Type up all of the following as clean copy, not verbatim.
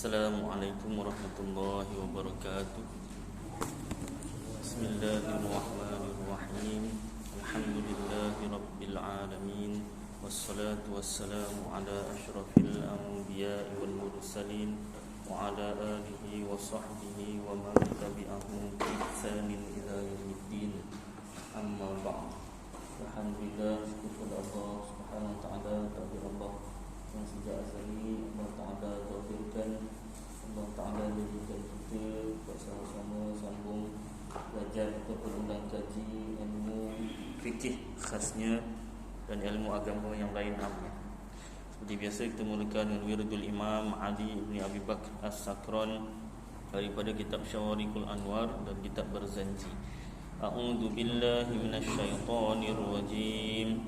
Assalamualaikum warahmatullahi wabarakatuh. Bismillahirrahmanirrahim. Alhamdulillahi rabbil alamin. Wassalatu wassalamu ala asyrafil anbiya'i wal mursalin wa ala alihi wa sahbihi wa man tabi'ahum bi ihsanin ila yaumiddin. Amma ba'd. Alhamdulillah, syukur Allah Subhanahu wa taala, takdir Allah yang sejak azali Allah Ta'ala taufirkan, Allah Ta'ala menjadikan kita bersama-sama sambung belajar ataupun ulang kaji ilmu fikih khasnya dan ilmu agama yang lain amnya. Seperti biasa kita mulakan dengan wirdul Imam Ali bin Abi Bakr As-Sakran daripada kitab Syawarikul Anwar dan kitab Barzanji. A'udzu billahi minasyaitonir rajim.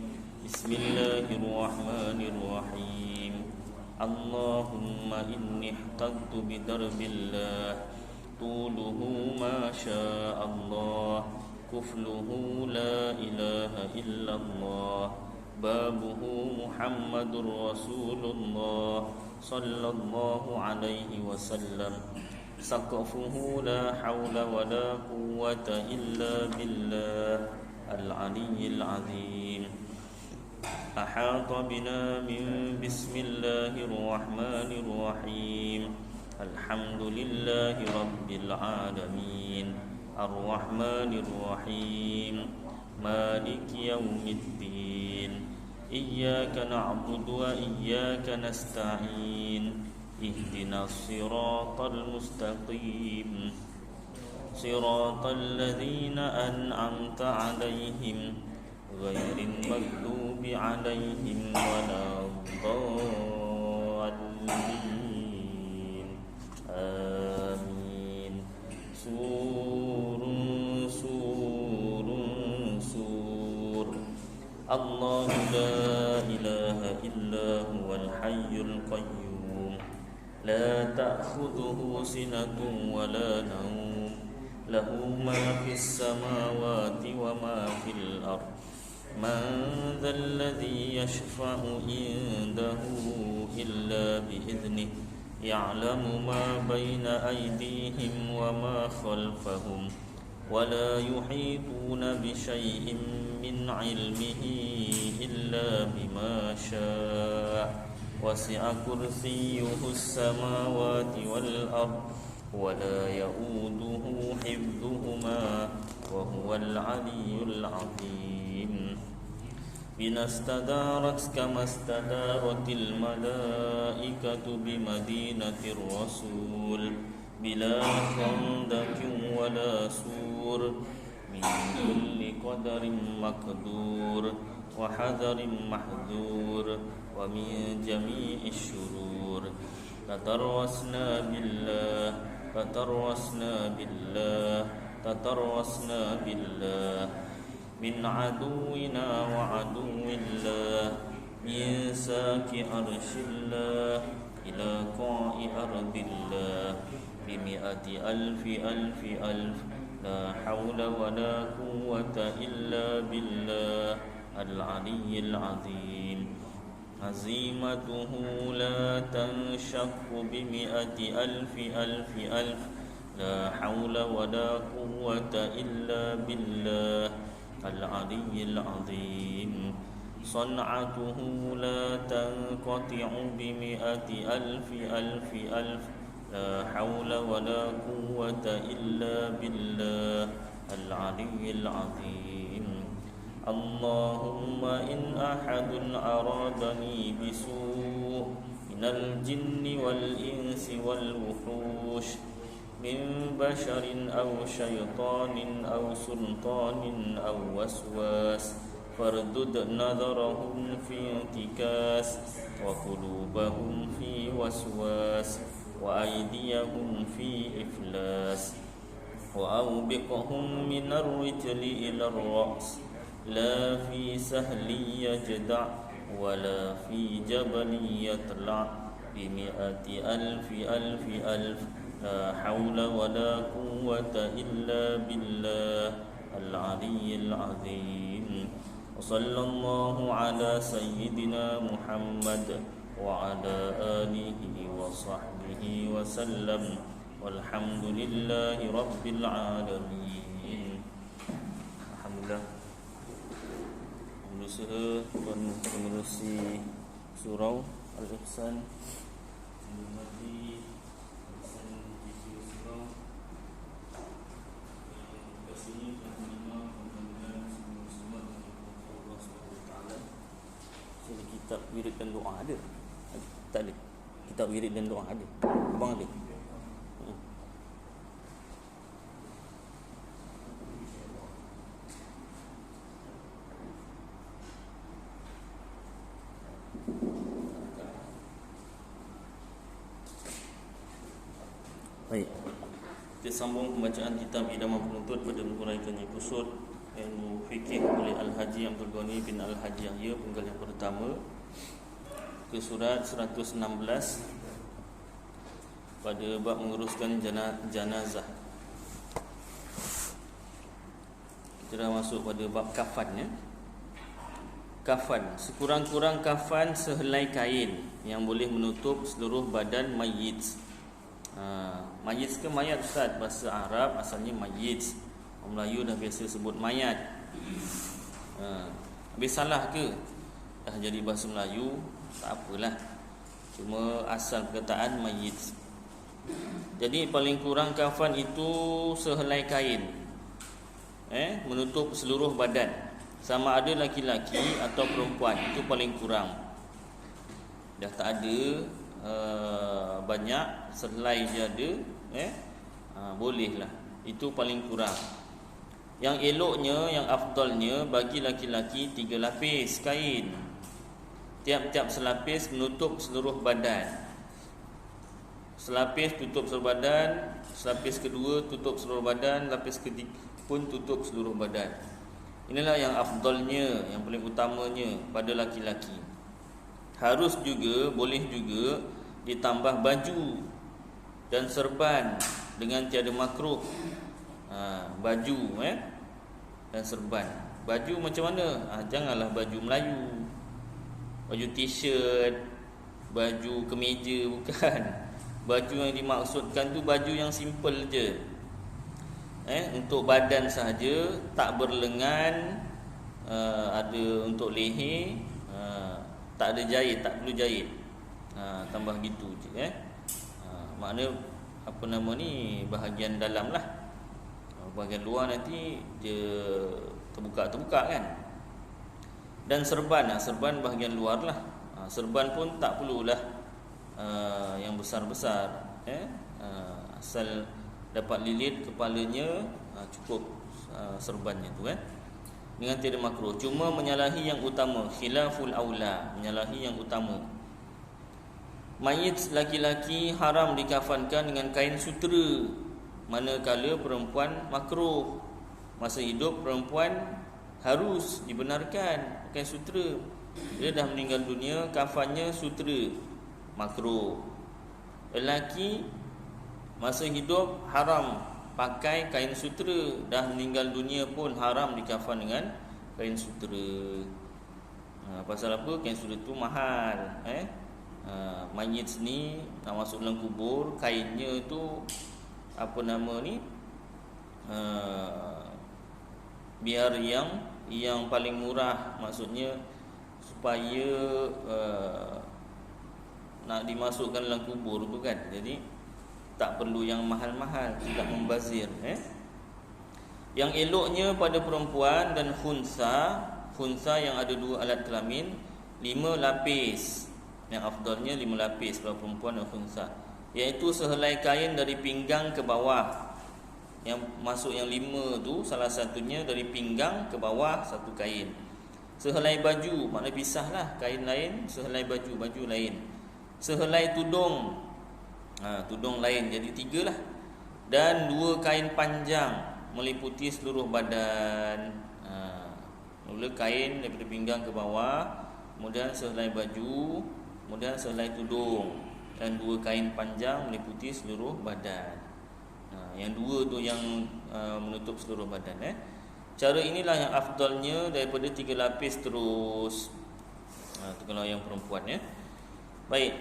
Bismillahirrahmanirrahim. Allahumma inni ihtadtu bidarbillah tuluhu ma syaa Allah kufluhu la ilaha illallah babuhu Muhammadur Rasulullah sallallahu alaihi wasallam saqafuhu la hawla wa la quwwata illa billah al-aliyyil azim. Ahata bina min bismillahirrahmanirrahim. Alhamdulillahi rabbil alamin. Ar-Rahmanirrahim. Maliki yaumiddin. Iyyaka na'budu wa iyyaka nasta'in. Ihdinas siratal mustaqim. Siratal ladzina an'amta 'alaihim ghairil maghdubi 'alaihim waladdallin. Amin. Sur Allahu la ilaha illa huwal hayyul qayyum la ta'khudhuhu sinatun wa la nawm lahu ma fis samawati wa ma fil ardh. Man dzalladzi yashfa'u indahu illa bi'idhnihi ya'lamu ma baina aydihim wa ma khalfahum wa la yuhituna bi syai'in min 'ilmihi illa bima syaa' wasi'a kursiyyuhu as-samawati wal ardh wa la ya'uduhu hifdhuhuma wa huwal 'aliyyul 'azim. Binastadarat kama stadaratil malaikatu bimadinatir rasul bila khandakin wala sur min kulli qadarin maqdur wa hadarin mahdur wa min jami'i syurur tatarwasna billah min aduwina wa aduwillah min saki arshillah ila qa'i ardillah bimi'ati alfi la hawla wa la quwwata illa billah al-aliyyil azim. Azimatuhu la tanshaqu bimi'ati alfi la hawla wa la quwwata illa billah al-aliyyil azim. San'atuhu la tanqati'u bimi'ati alfi la hawla wa la quwwata illa billah al-aliyyil azim. Allahumma in ahadun aradani bisu' minal jinni wal insi wal wuhush min basharin aw syaitanin aw sultanin aw waswas fardud nadharahum fi intikas wa qulubahum fi waswas wa aydiyahum fi iflas wa awbiqhum min ar-rijli ila ar-ra's la fi sahli yajda' wa la fi jabali yatla' bi mi'ati alfi la hawla wa la quwwata illa billah al-aliyyil azim. Wa sallallahu ala sayyidina Muhammad wa ala alihi wa sahbihi sahbihi wasallam. Walhamdulillahi rabbil alamin. Alhamdulillah. Berusaha Tuan Pengerusi Surau Al-Ihsan menghormati Al-Ihsan Jiwa Surau yang kasih telah menerima pemanggilan semua Allah SWT. Jadi kitab wirid dan doa ada? Tak ada. Kitab wirid dan doa ada? Abang ada? Baik, kita sambung pembacaan kitab Idaman Penuntut pada menguraikannya kusud ilmu fikih oleh Al-Haji Abdul Ghani bin Al-Haji Yahya penggal yang pertama ke surat 116 pada bab menguruskan jenazah. Kita dah masuk pada bab kafan ya. Kafan, sekurang-kurang kafan sehelai kain yang boleh menutup seluruh badan mayit. Mayit ke mayat Ustaz? Bahasa Arab asalnya mayit. Orang Melayu dah biasa sebut mayat. Habis salah ke? Dah jadi bahasa Melayu, tak apalah. Cuma asal perkataan mayit. Jadi paling kurang kafan itu sehelai kain, menutup seluruh badan. Sama ada laki-laki atau perempuan, itu paling kurang. Dah tak ada banyak, sehelai je ada, bolehlah. Itu paling kurang. Yang eloknya, yang afdalnya bagi laki-laki 3 lapis kain. Tiap-tiap selapis menutup seluruh badan. Selapis tutup seluruh badan, selapis kedua tutup seluruh badan, lapis ketiga pun tutup seluruh badan. Inilah yang afdalnya, yang paling utamanya pada laki-laki. Harus juga, boleh juga ditambah baju dan serban dengan tiada makruh. Baju dan serban. Baju macam mana? Janganlah baju Melayu, baju t-shirt, baju kemeja, bukan. Baju yang dimaksudkan tu baju yang simple je, untuk badan sahaja, tak berlengan, ada untuk leher, tak ada jahit, tak perlu jahit. Tambah gitu je makna apa nama ni, bahagian dalam lah. Bahagian luar nanti dia terbuka kan. Dan serban, serban bahagian luar lah. Serban pun tak perlulah yang besar-besar, asal dapat lilit kepalanya, cukup serbannya tu dengan tiada makruh. Cuma menyalahi yang utama, khilaful aula, menyalahi yang utama. Mayit laki-laki haram dikafankan dengan kain sutera, manakala perempuan makruh. Masa hidup perempuan harus dibenarkan pakai sutera. Dia dah meninggal dunia, kafannya sutera, makruh. Lelaki masa hidup haram pakai kain sutera, dah meninggal dunia pun haram dikafan dengan kain sutera. Pasal apa? Kain sutera tu mahal. Mayit ni nak masuk dalam kubur, kainnya tu apa nama ni, biar yang paling murah, maksudnya supaya nak dimasukkan dalam kubur tu kan. Jadi tak perlu yang mahal-mahal, tidak membazir. Yang eloknya pada perempuan dan khunsa yang ada 2 alat kelamin, 5 lapis. Yang afdalnya 5 lapis kalau perempuan dan khunsa, iaitu sehelai kain dari pinggang ke bawah. Yang masuk yang 5 tu, salah satunya dari pinggang ke bawah, satu kain. Sehelai baju, maknanya pisahlah, kain lain, sehelai baju lain. Sehelai tudung, tudung lain, jadi 3 lah. Dan 2 kain panjang meliputi seluruh badan. Mula kain daripada pinggang ke bawah, kemudian sehelai baju, kemudian sehelai tudung, dan 2 kain panjang meliputi seluruh badan. Yang 2 tu yang menutup seluruh badan. Cara inilah yang afdalnya daripada 3 lapis terus. Itu kalau yang perempuan Baik,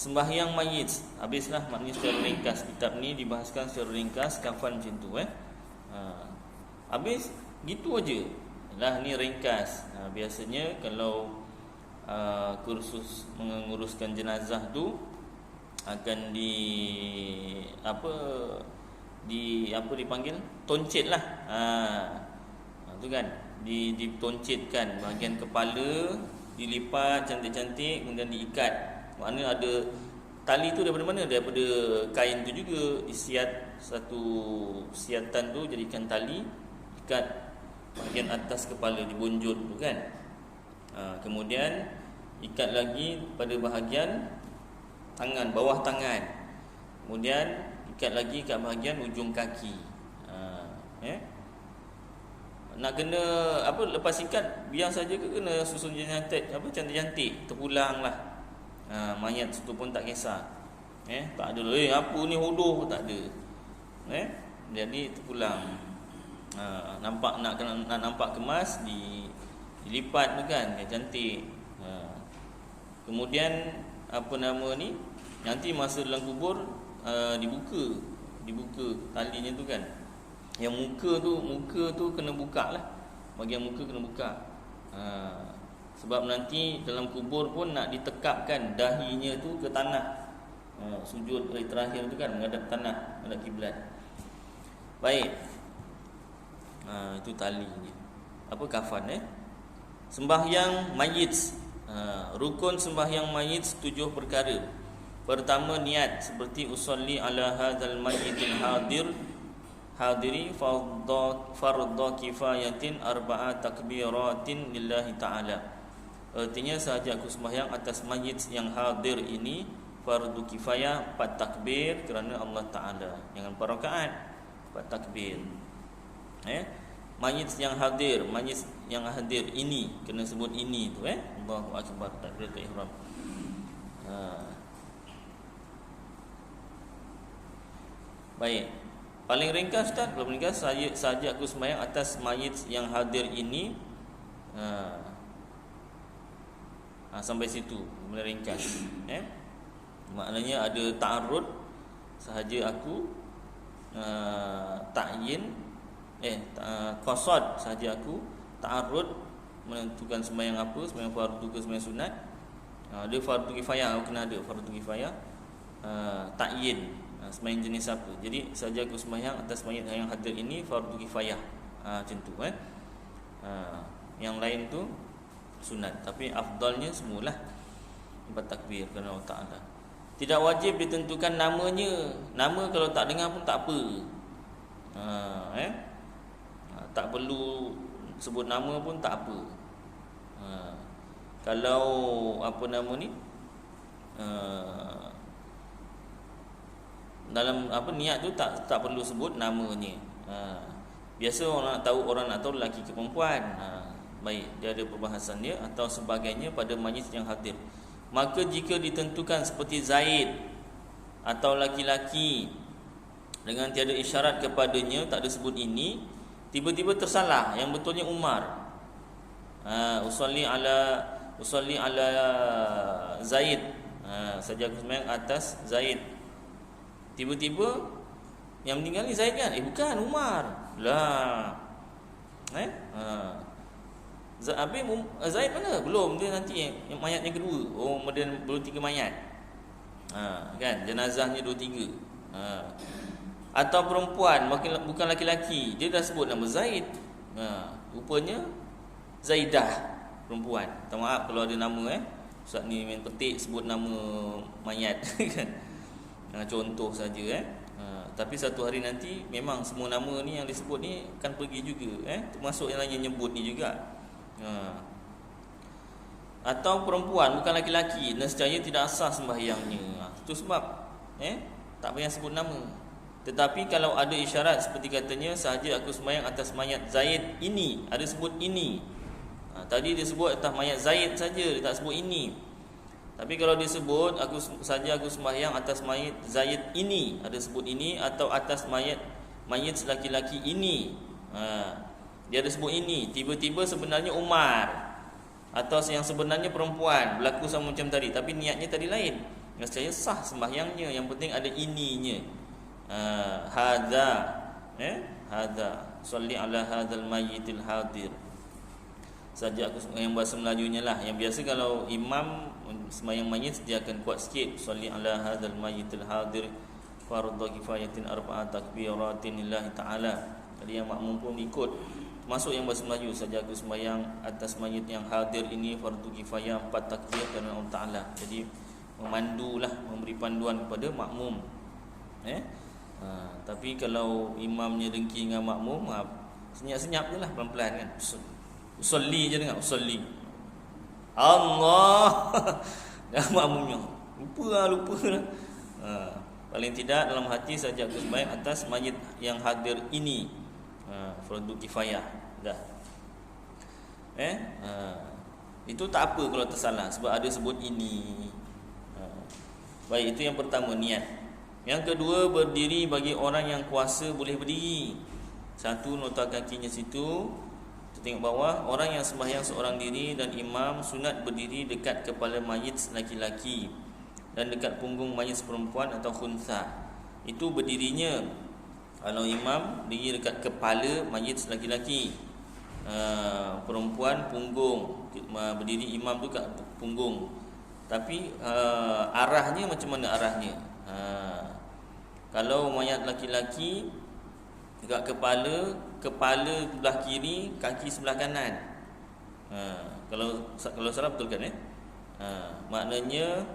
sembahyang mayit. Habislah maknanya secara ringkas. Kitab ni dibahaskan secara ringkas kafan macam tu habis gitu aja. Lah ni ringkas. Biasanya kalau kursus menguruskan jenazah tu akan dipanggil toncit lah. Tu kan, ditoncitkan bahagian kepala, dilipat cantik-cantik, kemudian diikat. Maknanya ada tali tu daripada mana? Daripada kain tu juga. Satu siatan tu jadikan tali, ikat bahagian atas kepala, dibunjut tu kan. Kemudian ikat lagi pada bahagian tangan, bawah tangan. Kemudian ikat lagi kat bahagian ujung kaki. Nak kena lepas ikat biar saja ke kena susun cantik-cantik, terpulang lah. Mayat situ pun tak kisah. Tak ada apa ni hodoh, tak ada. Jadi terpulang. Nak nampak kemas, dilipat tu kan, dia cantik. Kemudian nanti masa dalam kubur dibuka talinya tu kan. Yang muka tu kena buka lah. Bahagian muka kena buka. Sebab nanti dalam kubur pun nak ditekapkan dahinya tu ke tanah. Sujud hari terakhir tu kan menghadap tanah, menghadap kiblat. Baik. Itu tali ni. Kafan Sembahyang mayit. Rukun sembahyang mayit 7 perkara. Pertama, niat, seperti usolli ala hadzal mayyitil hadiri fardhu kifayatin arba'a takbiratin lillahi ta'ala. Artinya sahaja aku sembahyang atas mayit yang hadir ini fardu kifayah 4 takbir kerana Allah Ta'ala. Jangan 4 rakaat, 4 takbir. Mayit yang hadir ini kena sebut ini tu Allahu akbar, takbiratul ihram. Baik. Paling ringkas Ustaz, belum ringkas sahaja aku sembahyang atas mayit yang hadir ini. Sampai situ boleh ringkas. Maknanya ada ta'arud, sahaja aku ta'yin qasad, sahaja aku ta'arud menentukan sembahyang apa, sembahyang fardu ke sembahyang sunat. Ada fardu kifayah, kena ada fardu kifayah, ta'yin sembahyang jenis apa. Jadi sahaja aku sembahyang atas mayit yang hadir ini fardu kifayah. Macam tu Yang lain tu sunat, tapi afdalnya semualah 4 takbir kerana Allah Ta'ala. Tidak wajib ditentukan namanya. Nama kalau tak dengar pun tak apa. Tak perlu sebut nama pun tak apa. Kalau dalam niat tu tak perlu sebut namanya. Biasa orang nak tahu lelaki ke perempuan. Baik, dia ada perbahasan dia atau sebagainya pada majlis yang hadir. Maka jika ditentukan seperti Zaid atau laki-laki dengan tiada isyarat kepadanya, tak ada sebut ini, tiba-tiba tersalah, yang betulnya Umar. Usolli ala Zaid. Saja aku sembahyang atas Zaid. Tiba-tiba yang meninggal ni Zaid kan? Bukan, Umar. Lah. Zaid mana? Belum, dia nanti yang mayat yang kedua. Kemudian baru 3 mayat. Kan? Jenazahnya 2-3. Atau perempuan, bukan laki-laki, dia dah sebut nama Zaid. Rupanya Zaidah, perempuan. Minta maaf kalau ada nama Ustaz ni main petik sebut nama mayat kan. Contoh saja tapi satu hari nanti memang semua nama ni yang disebut ni akan pergi juga termasuk yang lain nyebut ni juga. Atau perempuan bukan laki-laki, nescaya tidak sah sembahyangnya. Itu sebab tak payah sebut nama. Tetapi kalau ada isyarat seperti katanya sahaja aku sembahyang atas mayat Zaid ini, ada sebut ini. Tadi dia sebut atas mayat Zaid saja, dia tak sebut ini. Tapi kalau disebut aku sembahyang atas mayat Zaid ini, ada sebut ini, atau atas mayat laki-laki ini, dia ada sebut ini, tiba-tiba sebenarnya Umar, atau yang sebenarnya perempuan, berlaku sama macam tadi, tapi niatnya tadi lain, nescaya sah sembahyangnya. Yang penting ada ininya. Hadza, hadza salli ala hadzal mayyitil hadir. Saja aku yang bahasa Melajunya lah. Yang biasa kalau imam sembahyang mayit dia akan kuat sikit, salli ala hadzal mayyitil hadir fardhu kifayatin arba'at takbiratin lillahi taala. Jadi yang makmum pun ikut. Masuk yang bahasa Melayu, saja aku sembahyang atas mayit yang hadir ini fardu kifayah 4 takbir kerana Allah Taala. Jadi memandulah, memberi panduan kepada makmum. Tapi kalau imamnya dengki dengan makmum, senyap-senyap je lah, pelan-pelan kan. Usolli je dengar, usolli. Allah. Dan makmumnya lupa lah. Paling tidak dalam hati saja aku sembahyang atas mayit yang hadir ini. Fardu kifayah. Dah. Itu tak apa kalau tersalah sebab ada sebut ini. Baik, itu yang pertama, niat. Yang kedua, berdiri bagi orang yang kuasa boleh berdiri. Satu, nota kakinya situ. Kita tengok bawah, orang yang sembahyang seorang diri dan imam sunat berdiri dekat kepala mayit laki-laki dan dekat punggung mayit perempuan atau khunsa. Itu berdirinya. Kalau imam berdiri dekat kepala mayit laki-laki, perempuan punggung, berdiri imam tu kat punggung. Tapi arahnya macam mana arahnya? Kalau mayat laki-laki dekat kepala sebelah kiri, kaki sebelah kanan. Kalau salah betulkan maknanya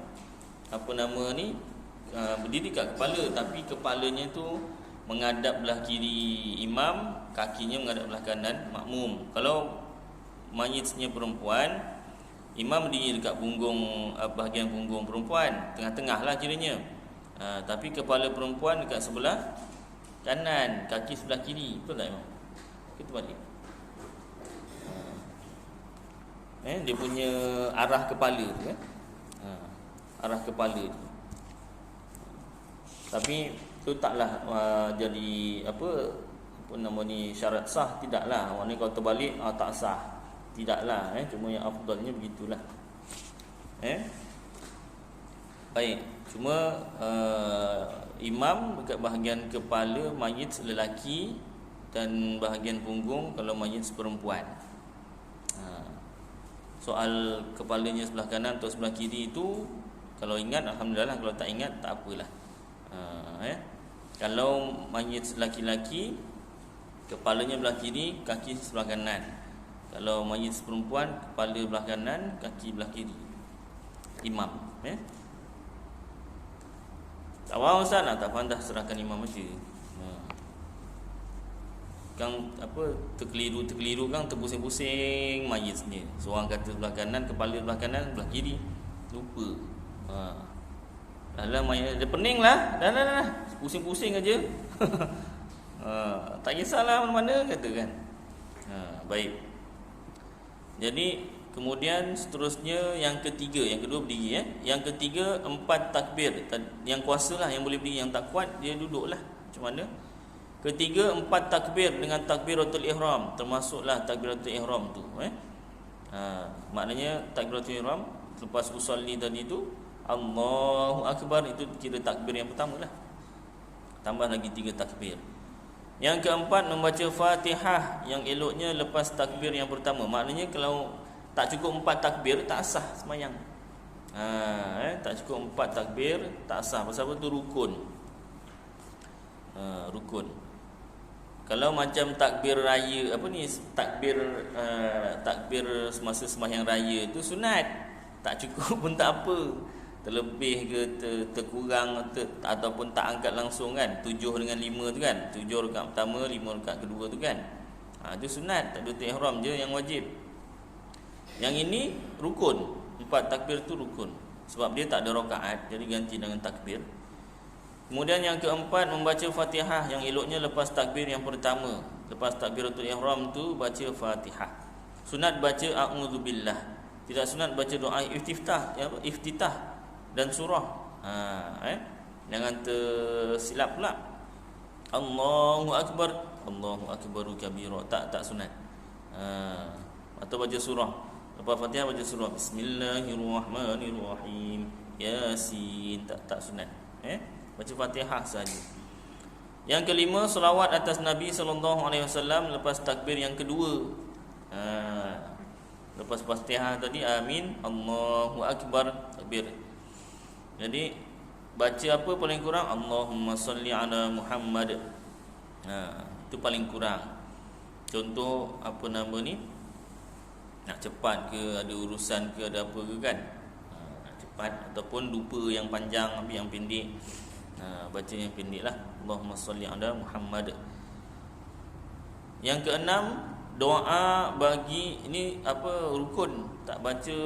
apa nama ni, berdiri kat kepala tapi kepalanya tu menghadap belah kiri imam, kakinya menghadap belah kanan makmum. Kalau mayitnya perempuan, imam berdiri dekat punggung, bahagian punggung perempuan, tengah-tengah lah kiranya. Tapi kepala perempuan dekat sebelah kanan, kaki sebelah kiri. Betul tak imam? Kita balik. Dia punya arah kepala tu, arah kepala tu. Tapi itu taklah jadi apa nama ni, syarat sah, tidaklah. Orang ni kalau terbalik tak sah, tidaklah. Cuma yang afdalnya begitulah. Baik, cuma imam dekat bahagian kepala mayit lelaki dan bahagian punggung kalau mayit perempuan. Soal kepalanya sebelah kanan atau sebelah kiri itu, kalau ingat alhamdulillah, kalau tak ingat tak apalah. Kalau mayit laki-laki, kepalanya belah kiri, kaki sebelah kanan. Kalau mayit perempuan, kepala belah kanan, kaki belah kiri. Imam. Tak faham Ustaz? Tak faham dah, serahkan imam aja. Kang apa terkeliru kan, terpusing-pusing mayitnya. Seorang kata sebelah kanan, kepala belah kanan, belah kiri. Lupa. Alah mayat dia pening lah. Dah. Pusing-pusing aja. Tak kisahlah mana-mana kata kan. Baik. Jadi kemudian seterusnya yang ketiga, yang kedua berdiri Yang ketiga 4 takbir. Yang kuasalah yang boleh berdiri, yang tak kuat dia duduklah. Macam mana? Ketiga 4 takbir dengan takbiratul ihram, termasuklah takbiratul ihram tu. Maknanya takbiratul ihram lepas usolli tadi tu, Allahu Akbar, itu kira takbir yang pertama lah. Tambah lagi 3 takbir. Yang keempat, membaca Fatihah yang eloknya lepas takbir yang pertama. Maknanya kalau tak cukup 4 takbir, tak sah semayang. Tak cukup 4 takbir, tak sah. Pasal apa tu? Rukun. Rukun. Kalau macam takbir raya, apa ni, takbir semasa sembahyang raya tu sunat. Tak cukup pun tak apa. Terlebih ke terkurang ataupun tak angkat langsung kan, 7 dengan 5 tu kan, 7 rakaat pertama, 5 rakaat kedua tu kan. Itu sunat, takbiratul ihram je yang wajib. Yang ini rukun. 4 takbir tu rukun. Sebab dia tak ada rakaat, jadi ganti dengan takbir. Kemudian yang keempat, membaca Fatihah yang eloknya lepas takbir yang pertama. Lepas takbiratul ihram tu baca Fatihah. Sunat baca a'udzubillah. Tidak sunat baca doa iftitah dan surah. Jangan tersilap pula. Allahu Akbar, Allahu Akbaru kabira. Tak sunat. Atau baca surah. Lepas Fatihah baca surah Bismillahirrahmanirrahim. Yasin, tak sunat. Baca Fatihah saja. Yang kelima, selawat atas Nabi SAW lepas takbir yang kedua. Lepas Fatihah tadi, amin, Allahu Akbar, takbir. Jadi baca apa paling kurang? Allahumma salli ala Muhammad. Itu paling kurang. Contoh apa nama ni, nak cepat ke, ada urusan ke, ada apa ke kan, nak cepat ataupun lupa yang panjang, ambil yang pendek. Baca yang pendek lah, Allahumma salli ala Muhammad. Yang keenam, doa bagi ini apa, rukun, tak baca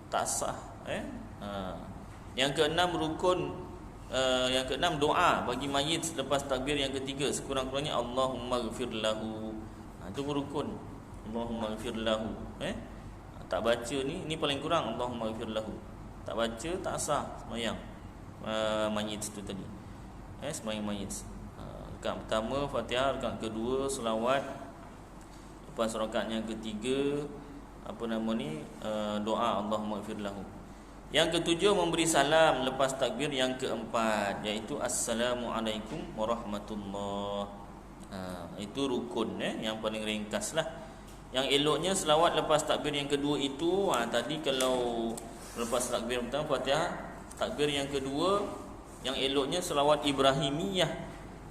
tak sah. Yang keenam rukun, yang keenam doa bagi mayit selepas takbir yang ketiga, sekurang-kurangnya Allahumma ghfir lahu. Itu rukun, Allahumma ghfir lahu. Tak baca ni paling kurang, Allahumma ghfir lahu. Tak baca tak sah sembahyang mayit itu tadi. Sembahyang mayit. Rakaat pertama Fatihah, rakaat kedua selawat, lepas rakaat yang ketiga apa nama ni, doa Allahumma ghfir lahu. Yang ketujuh, memberi salam lepas takbir yang keempat, iaitu Assalamualaikum warahmatullahi. Itu rukun, yang paling ringkas lah. Yang eloknya selawat lepas takbir yang kedua itu, tadi kalau lepas takbir pertama Fatihah, takbir yang kedua, yang eloknya selawat Ibrahimiyah.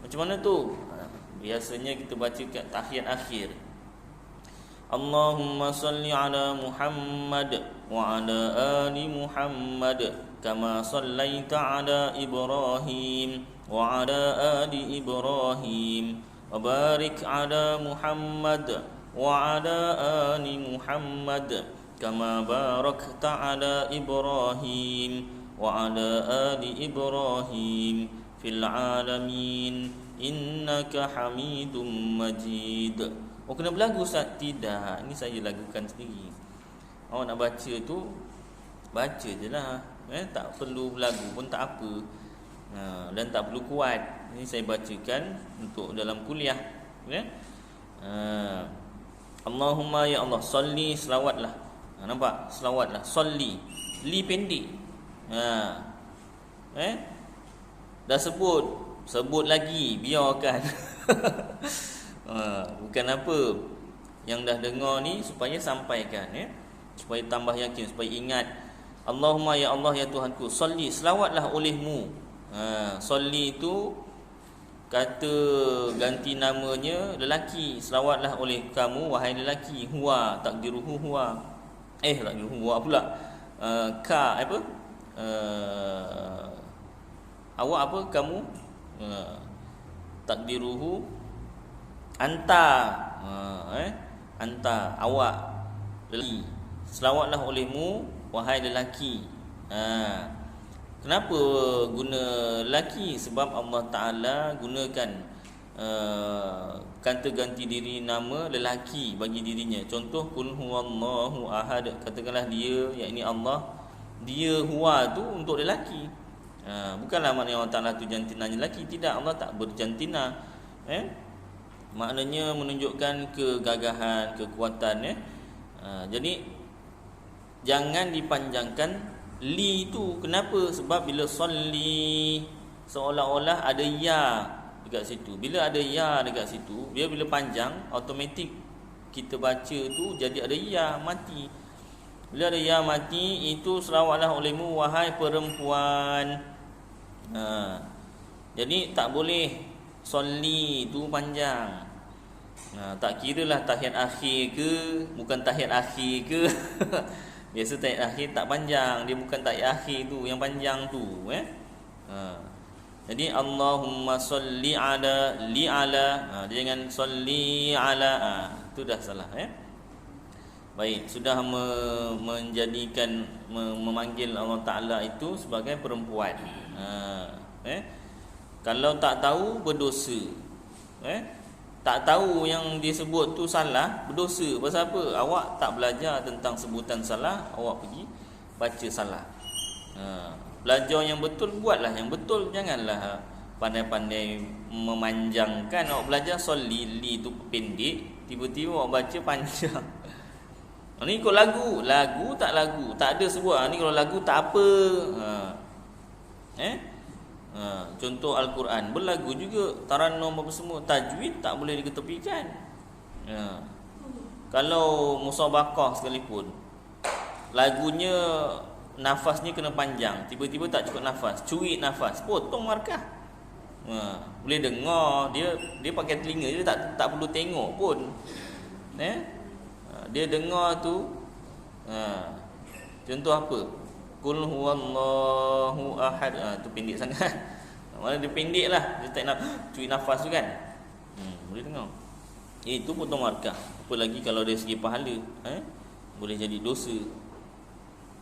Macam mana tu? Biasanya kita baca kat tahiyat akhir, Allahumma salli ala Muhammad wa ala ali Muhammad kama sallaita ala Ibrahim wa ala ali Ibrahim wa barik ala Muhammad wa ala ali Muhammad kama barakta ala Ibrahim wa ala ali Ibrahim fil alamin innaka Hamidum Majid. Kena berlagu Ustaz? Tidak, ini saya lagukan sendiri. Awak nak baca tu, baca je lah, tak perlu berlagu pun tak apa. Dan tak perlu kuat. Ini saya bacakan untuk dalam kuliah. Allahumma ya Allah, salli, selawatlah. Nampak? Selawatlah, salli. Li pendek. Dah sebut lagi, biarkan. Bukan apa, yang dah dengar ni supaya sampaikan, supaya tambah yakin, supaya ingat. Allahumma ya Allah ya Tuhanku, salli, selawatlah olehmu. Salli itu kata ganti namanya lelaki, selawatlah oleh kamu wahai lelaki. Huwa, takdiruhu huwa. Takdiruhu huwa pula. Ka apa? Awak apa? Kamu. Takdiruhu anta. Anta, awak, lelaki. Selawatlah olehmu wahai lelaki. Kenapa guna lelaki? Sebab Allah Ta'ala gunakan kata ganti diri nama lelaki bagi dirinya. Contoh, Qul huwallahu ahad, katakanlah dia, yakni Allah, dia huwa tu untuk lelaki. Bukanlah maknanya Allah Ta'ala tu jantinanya lelaki. Tidak, Allah tak berjantina. Maknanya menunjukkan kegagahan, kekuatan. Jadi jangan dipanjangkan li itu. Kenapa? Sebab bila salli, seolah-olah ada ya dekat situ. Bila ada ya dekat situ, dia bila panjang, automatik kita baca tu jadi ada ya, mati. Bila ada ya mati, itu selawatlah olehmu wahai perempuan. Jadi tak boleh salli tu panjang. Tak kira lah tahiyat akhir ke, bukan tahiyat akhir ke. Biasa tahiyat akhir tak panjang, dia bukan tahiyat akhir tu yang panjang tu. Jadi Allahumma salli ala, li ala, dia jangan salli ala. Itu dah salah. Baik, sudah menjadikan memanggil Allah Ta'ala itu sebagai perempuan. Kalau tak tahu, berdosa. Tak tahu yang disebut tu salah, berdosa. Pasal apa? Awak tak belajar tentang sebutan salah, awak pergi baca salah. Belajar yang betul, buatlah yang betul. Janganlah pandai-pandai memanjangkan. Awak belajar solli, li tu pendek, tiba-tiba awak baca panjang. Ni ikut lagu tak lagu, tak ada sebuah. Ni kalau lagu tak apa. Contoh Al-Quran, berlagu juga, tarannum apa semua, tajwid tak boleh diketepikan. Kalau musabaqah sekalipun, lagunya nafasnya kena panjang, tiba-tiba tak cukup nafas, curi nafas, potong markah. Boleh dengar, dia pakai telinga, dia tak perlu tengok pun. Dia dengar tu. Contoh apa? Qul huwallahu ahad. Tu pendek sangat. Mana dia pendek lah, dia tak nak curi nafas tu kan. Boleh dengar. Itu potong markah. Apa lagi kalau dari segi pahala, boleh jadi dosa.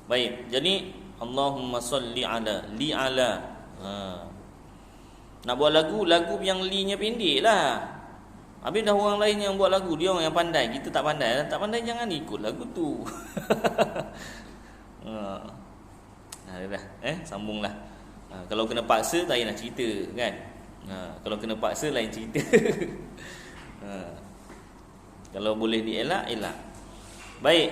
Baik, jadi Allahumma salli ala, li ala. Nak buat lagu yang li-nya pendek lah. Habis dah orang lain yang buat lagu, dia orang yang pandai, kita tak pandai. Tak pandai jangan ikut lagu tu. Dah, sambunglah. Kalau kena paksa tak payah nak cerita kan. Kalau kena paksa lain cerita. Kalau boleh dielak, elak. Baik.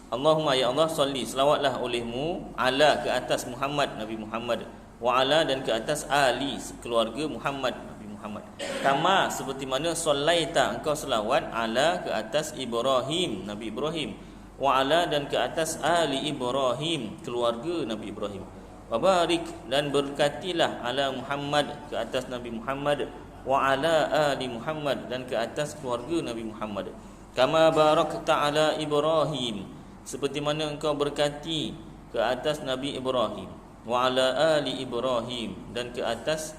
Allahumma ya Allah salli, selawatlah olehmu ala, ke atas Muhammad, Nabi Muhammad, wa ala, dan ke atas ali, keluarga Muhammad, Nabi Muhammad. Kama, seperti mana sallaita, engkau selawat ala, ke atas Ibrahim, Nabi Ibrahim, wa ala, dan ke atas ali Ibrahim, keluarga Nabi Ibrahim. Wa barik, dan berkatilah ala Muhammad, ke atas Nabi Muhammad, wa ala ali Muhammad, dan ke atas keluarga Nabi Muhammad. Kama barakta ala Ibrahim, seperti mana engkau berkati ke atas Nabi Ibrahim, wa ala ali Ibrahim, dan ke atas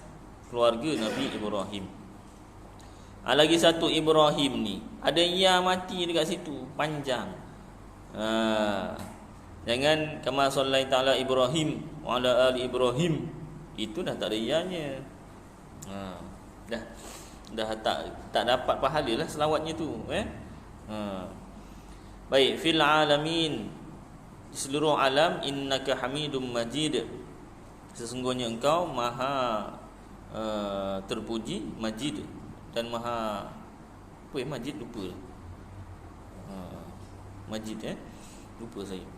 keluarga Nabi Ibrahim. Lagi satu Ibrahim ni, ada ya mati dekat situ, panjang. Jangan kama sallaita ala Ibrahim wa ala ali Ibrahim, itu dah tak ada ya-nya. Dah tak dapat pahala lah selawatnya tu. Baik, fil alamin, di seluruh alam, innaka hamidum majid, sesungguhnya engkau maha terpuji, majid, dan maha majid, lupa. Majid lupa saya.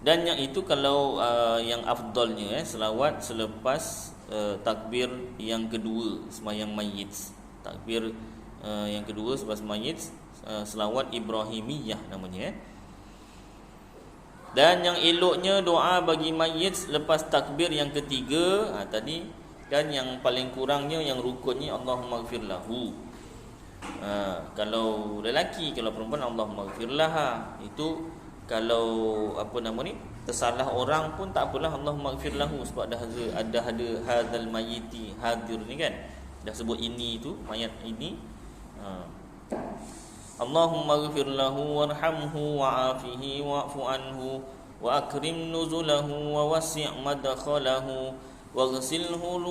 Dan yang itu kalau yang afdalnya selawat selepas takbir yang kedua sembahyang mayit. Takbir yang kedua selepas mayit, selawat Ibrahimiyah namanya. Dan yang eloknya doa bagi mayit lepas takbir yang ketiga. Tadi kan yang paling kurangnya, yang rukunnya Allahumma ighfir lahu. Kalau lelaki, kalau perempuan Allahumma ighfir laha. Itu kalau tersalah orang pun tak apalah, Allahumma ighfir lahu, sebab dah ada hadzal mayyiti, hadir ni kan, dah sebut ini tu, mayat ini. Allahumma ighfir lahu warhamhu wa'afihi wa'fu anhu wa akrim nuzulahu wa wasi' madkhalahu waghsilhu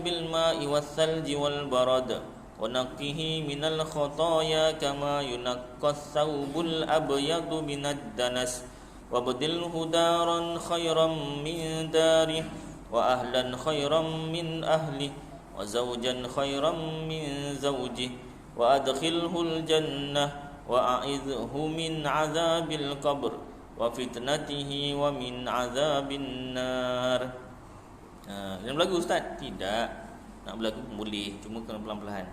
bil ma'i wath thalji wal barad wa naqqihi minal khataaya kama yunaqqas thawbul abyadu minad danas wa badilhu daran khairan min darih wa ahlan khairan min ahlihi wa zawjan khairan min zawjihi wa adkhilhul jannah wa a'idhhu min 'adzabil qabr wa fitnatihi wa min 'adzabin nar. Yang berlagu ustaz? Tidak. Nak berlagu pun boleh, cuma kena pelan-pelan.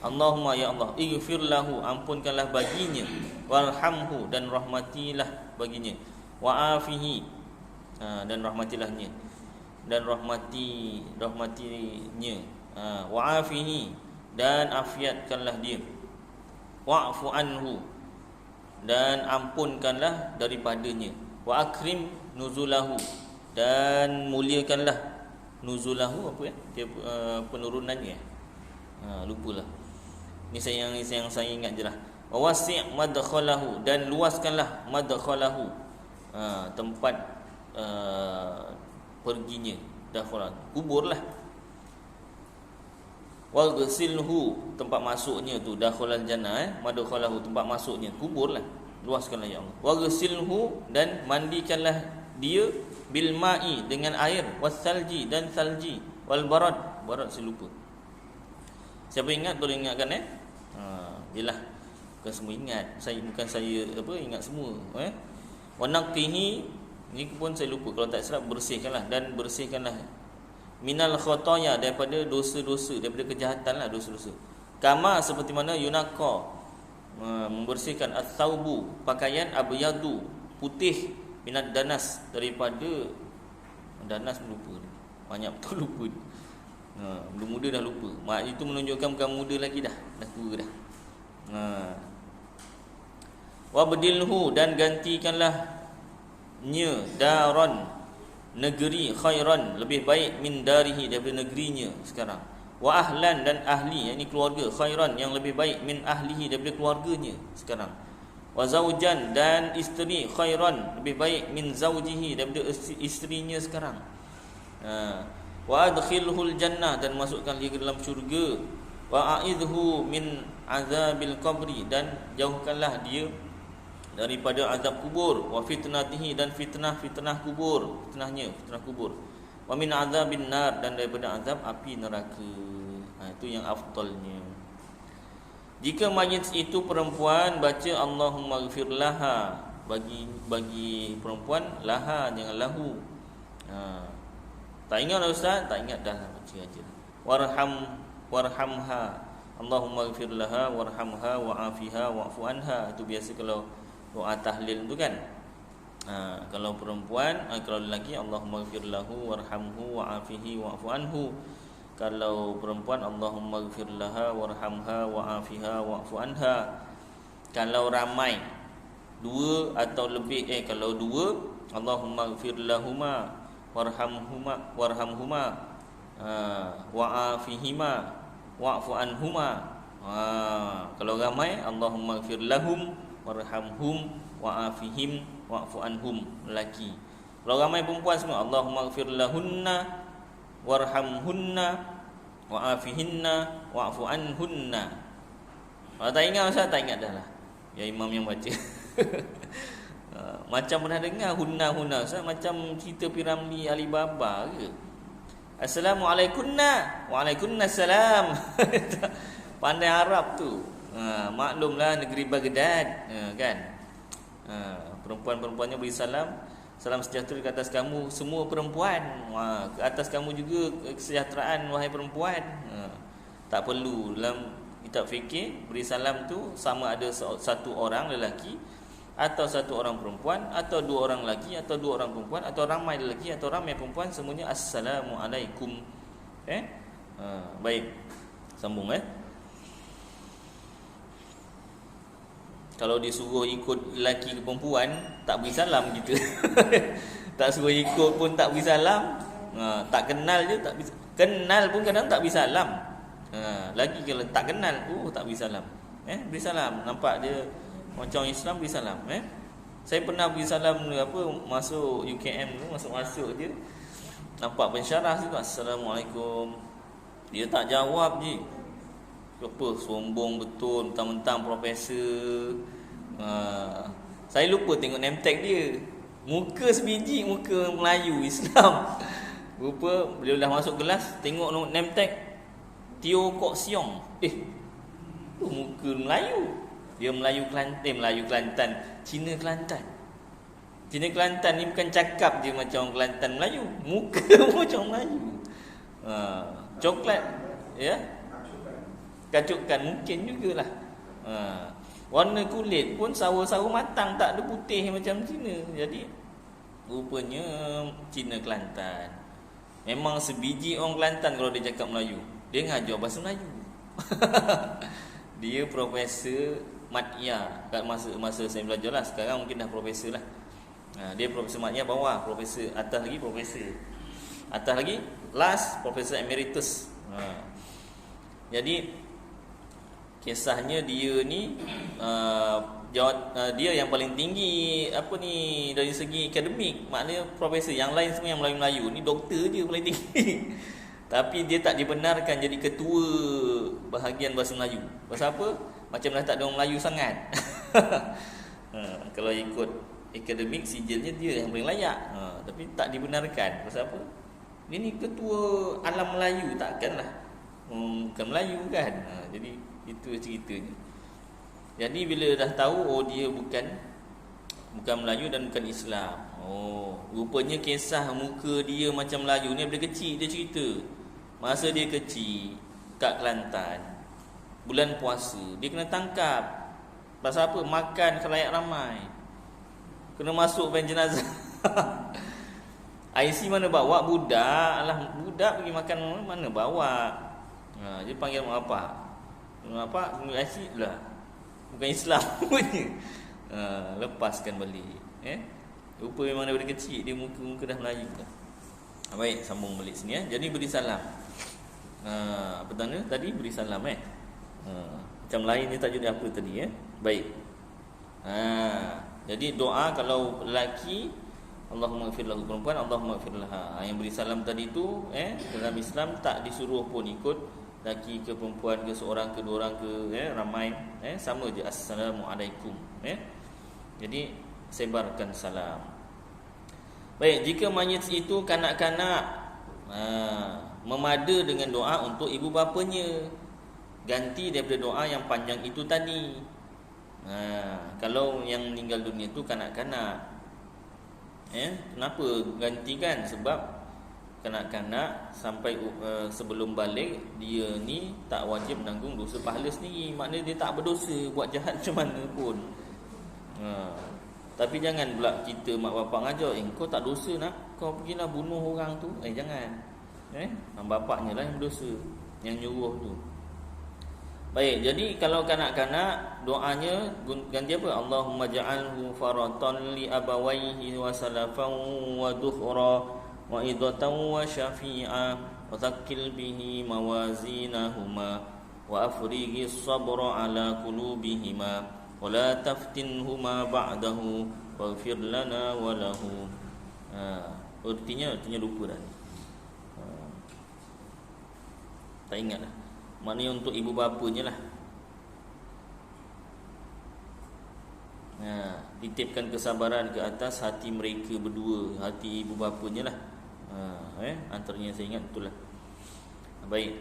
Allahumma ya Allah, ighfir lahu, ampunkanlah baginya, warhamhu, dan rahmatilah baginya, wa afihi, dan rahmatilahnya, dan rahmatinya, wa afihi, dan afiatkanlah dia, wa'fu anhu, dan ampunkanlah daripadanya, wa akrim nuzulahu, dan muliakanlah nuzulahu. Apa dia penurunannya, lupalah. Ni yang saya ingat je lah. Wa wasi' madkhalahu, dan luaskanlah madkhalahu, tempat perginya, dakhala, kuburlah. Wa ghsilhu, tempat masuknya tu, dakhalal jannah, madkhalahu, tempat masuknya, kuburlah, luaskanlah ya Allah. Wa ghsilhu, dan mandikanlah dia, bil ma'i, dengan air, was salji, dan salji, wal barad saya lupa. Siapa ingat tolong ingatkan Yelah, bukan semua ingat. Bukan saya ingat semua. Wa naqqihi, Ini pun saya lupa, kalau tak silap bersihkanlah, dan bersihkanlah minal khotoya, daripada dosa-dosa, daripada kejahatan lah, dosa-dosa. Kama, seperti mana yunaqa, membersihkan at-thawbu, pakaian, abyadu, putih, minad danas, daripada danas, lupa banyak betul, lupa. Belum muda dah lupa. Itu menunjukkan bukan muda lagi dah tua dah. Wabdilhu, dan gantikanlah daron, negeri, khairan, lebih baik, min darihi, daripada negerinya sekarang. Wa ahlan, dan ahli, yakni keluarga, khairan, yang lebih baik, min ahlihi, daripada keluarganya sekarang. Wa zaujan, dan isteri, khairan, lebih baik, min zaujihi, daripada isterinya sekarang. Wa adkhilhul jannah, dan masukkan dia ke dalam syurga. Wa a'idhu min azabil qabri, dan jauhkanlah dia daripada azab kubur. Wa fitnatihi, dan fitnah kubur, fitnah kubur. Wa min azabin nar, dan daripada azab api neraka. Itu yang afdalnya. Jika mayit itu perempuan, baca Allahumma ighfir laha, bagi perempuan, laha, jangan lahu. Tak ingat Ustaz? Tak ingat dah, baca aja. Warhamha, Allahumma ighfir laha warhamha wa'afiha wa'fu anha. Itu biasa kalau doa tahlil tu kan. Kalau perempuan, kalau lelaki, Allahumma ighfir lahu warhamhu wa'afihi wa'fu anhu. Kalau perempuan, Allahumma ighfir laha warhamha wa'afiha wa'fu anha. Kalau ramai, dua atau lebih, kalau dua, Allahumma ighfir lahuma warhamhuma wa'afihima wa'fu anhuma. Kalau ramai, Allahumma ighfir lahum warhamhum wa'afihim wa'fu anhum, lelaki. Kalau ramai perempuan semua, Allahumma ighfir lahunna warhamhunna wa'afihinna wa'fu anhunna. Kalau tak ingat Ustaz, tak ingat dah lah, ya imam yang baca. Macam pernah dengar hunna Ustaz, macam cerita Piramli Alibaba ke? Assalamualaikumna, waalaikumsalam. Pandai Arab tu. Maklumlah negeri Baghdad, kan. Perempuan-perempuannya beri salam, salam sejahtera ke atas kamu semua perempuan. Ke atas kamu juga kesejahteraan wahai perempuan. Tak perlu dalam kitab fikir beri salam tu sama ada satu orang lelaki atau satu orang perempuan, atau dua orang lelaki atau dua orang perempuan, atau ramai lelaki atau ramai perempuan, semuanya assalamualaikum. Baik, sambung. Kalau disuruh ikut lelaki ke perempuan, tak beri salam kita. Tak suruh ikut pun tak beri salam. Tak kenal je tak beri, kenal pun kadang tak beri salam. Lagi kalau tak kenal, tak beri salam. Beri salam, nampak dia macam Islam, beri salam. Saya pernah beri salam masuk UKM tu, masuk je. Nampak pensyarah tu, assalamualaikum. Dia tak jawab je. Apa, sombong betul, mentang-mentang profesor. Saya lupa tengok name tag dia. Muka sebiji, muka Melayu Islam. Rupa beliau dah masuk kelas, tengok name tag Teo Kok Siong. Tu muka Melayu. Dia Melayu Kelantan, Cina Kelantan. Cina Kelantan ni bukan cakap je macam orang Kelantan Melayu, muka macam Melayu. Coklat, ya. Kacukan mungkin jugalah. Warna kulit pun sawo-sawo matang, tak ada putih macam Cina. Jadi rupanya Cina Kelantan. Memang sebiji orang Kelantan kalau dia cakap Melayu. Dia ngajar bahasa Melayu. Dia profesor Madya kat masa saya belajar lah. Sekarang mungkin dah profesor lah. Dia profesor Madya bawah, profesor atas lagi, profesor atas lagi, last profesor emeritus. Jadi kisahnya dia ni dia yang paling tinggi dari segi akademik, maknanya profesor. Yang lain semua yang Melayu-Melayu, ni doktor dia paling tinggi. Tapi dia tak dibenarkan jadi ketua bahagian bahasa Melayu. Pasal apa? Macam dah tak ada orang Melayu sangat. Kalau ikut akademik, sijilnya dia yang paling layak. Tapi tak dibenarkan. Pasal apa? Dia ni ketua alam Melayu, takkanlah bukan Melayu kan. Jadi itu ceritanya. Jadi bila dah tahu dia bukan Melayu dan bukan Islam, Oh, rupanya kisah muka dia macam Melayu ni daripada kecil dia cerita. Masa dia kecil kat Kelantan, bulan puasa, dia kena tangkap. Pasal apa? Makan khalayak ramai. Kena masuk van jenazah. IC mana bawa? Budak. Alah, budak pergi makan mana bawa. Dia panggil mak bapak. Mak bapak IC lah. Bukan Islam punya. Lepaskan balik. Rupa memang daripada kecil dia muka dah Melayu dah. Baik, sambung balik sini Jadi beri salam. Apa tadi beri salam macam lain ni tajuk dia apa tadi Baik. Jadi doa kalau lelaki Allahumma ighfir lahu, perempuan Allahumma ighfir laha. Yang beri salam tadi tu dalam Islam tak disuruh pun ikut lelaki ke perempuan ke, seorang ke, dua orang ke, ramai sama je assalamualaikum. Jadi sebarkan salam. Baik, jika mayit itu kanak-kanak memada dengan doa untuk ibu bapanya, ganti daripada doa yang panjang itu tadi. Kalau yang meninggal dunia itu kanak-kanak, kenapa gantikan? Sebab kanak-kanak sampai sebelum balik dia ni tak wajib menanggung dosa pahala sendiri. Maknanya dia tak berdosa, buat jahat macam mana pun. Tapi jangan pula kita mak bapak ngajar, kau tak dosa nak, kau pergilah bunuh orang tu. Jangan. Bapaknya lah yang berdosa, yang nyuruh tu. Baik, jadi kalau kanak-kanak doanya ganti apa? Allahumma ja'alhu faratan li abawaihi wa salafan wa dukhra wa idatan wa syafi'a wa thaqqil bihi mawazinahuma wa afrighi sabra ala qulubihima wa la taftinhuma ba'dahu waghfir lana wa lahu. Artinya lupa dah. Tak ingat dah. Maknanya untuk ibu bapanya lah. Titipkan kesabaran ke atas hati mereka berdua, hati ibu bapanya lah. Antaranya saya ingat itulah. Baik.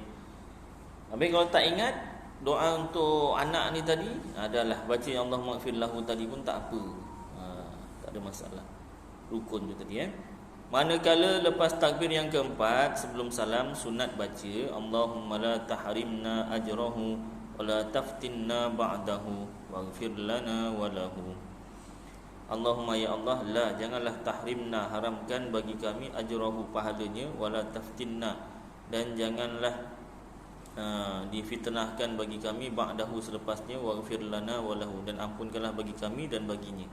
Habis kalau tak ingat, doa untuk anak ni tadi adalah baca Allahumma ighfir lahu tadi pun tak apa. Tak ada masalah. Rukun tu tadi Manakala lepas takbir yang keempat sebelum salam sunat baca Allahumma la tahrimna ajrahu wa la taftinna ba'dahu waghfir lana wa lahu. Allahumma ya Allah, la janganlah tahrimna, haramkan bagi kami ajrahu, pahalanya, wa la taftinna, dan janganlah difitnahkan bagi kami ba'dahu, selepasnya, waghfir lana wa lahu, dan ampunkanlah bagi kami dan baginya.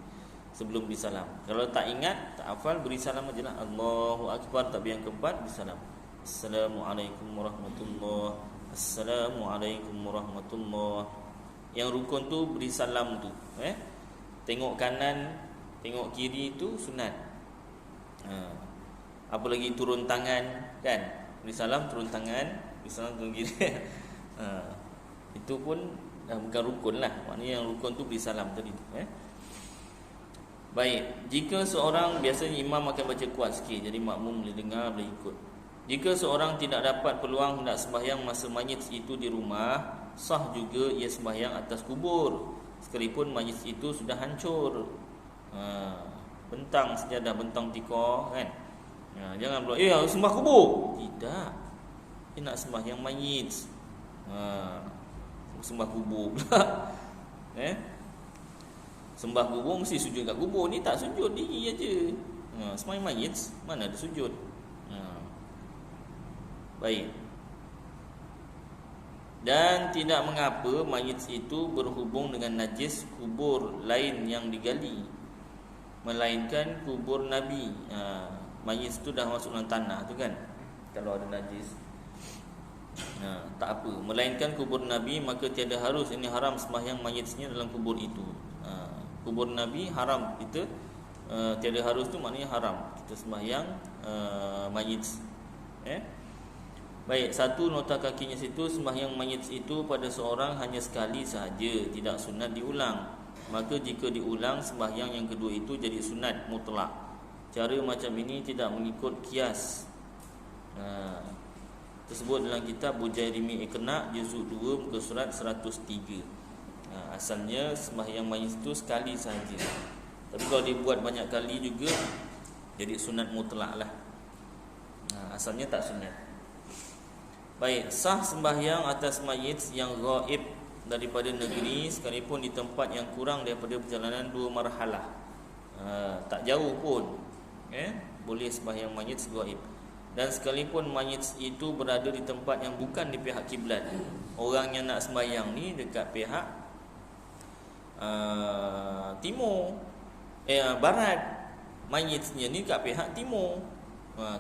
Sebelum disalam. Kalau tak ingat, tak hafal, beri salam aja lah. Allahu Akbar, takbir yang keempat, beri salam. Assalamualaikum warahmatullahi. Assalamualaikum warahmatullahi. Yang rukun tu beri salam tu. Tengok kanan, tengok kiri tu sunat. Apa lagi turun tangan kan? Beri salam turun tangan, beri salam turun kiri. Itu pun bukan rukun lah. Maknanya yang rukun tu beri salam tadi tu. Baik, jika seorang, biasanya imam akan baca kuat sikit, jadi makmum boleh dengar, boleh ikut. Jika seorang tidak dapat peluang hendak sembahyang masa mayit itu di rumah, sah juga ia sembahyang atas kubur, sekalipun mayit itu sudah hancur. Bentang sejadah, bentang tikar kan. Jangan pula sembah kubur. Tidak. Dia nak sembahyang mayit. Sembah kubur pula. Sembah kubur mesti sujud kat kubur. Ni tak sujud, diri aja. Sembahyang mayit mana ada sujud. Baik. Dan tidak mengapa mayit itu berhubung dengan najis kubur lain yang digali, melainkan kubur Nabi. Mayit itu dah masuk dalam tanah tu kan, kalau ada najis. Tak apa, melainkan kubur Nabi, maka tiada harus, ini haram sembahyang mayitnya dalam kubur itu. Kubur Nabi haram kita, tiada harus tu maknanya haram kita sembahyang mayit. Baik, satu nota kakinya situ, sembahyang mayit itu pada seorang hanya sekali sahaja, tidak sunat diulang. Maka jika diulang, sembahyang yang kedua itu jadi sunat mutlak. Cara macam ini tidak mengikut kias. Tersebut dalam kitab Bujairimi Iqna' juzuk 2 muka surat 103. Asalnya sembahyang mayit itu sekali sahaja. Tapi kalau dibuat banyak kali juga, Jadi sunat mutlak lah. Asalnya tak sunat. Baik, sah sembahyang atas mayit yang ghaib daripada negeri sekalipun di tempat yang kurang daripada perjalanan 2 marhalah. Tak jauh pun, boleh sembahyang mayit ghaib. Dan sekalipun mayit itu berada di tempat yang bukan di pihak kiblat. Orang yang nak sembahyang ni dekat pihak timur, barat. Mayitnya ni kat pihak timur.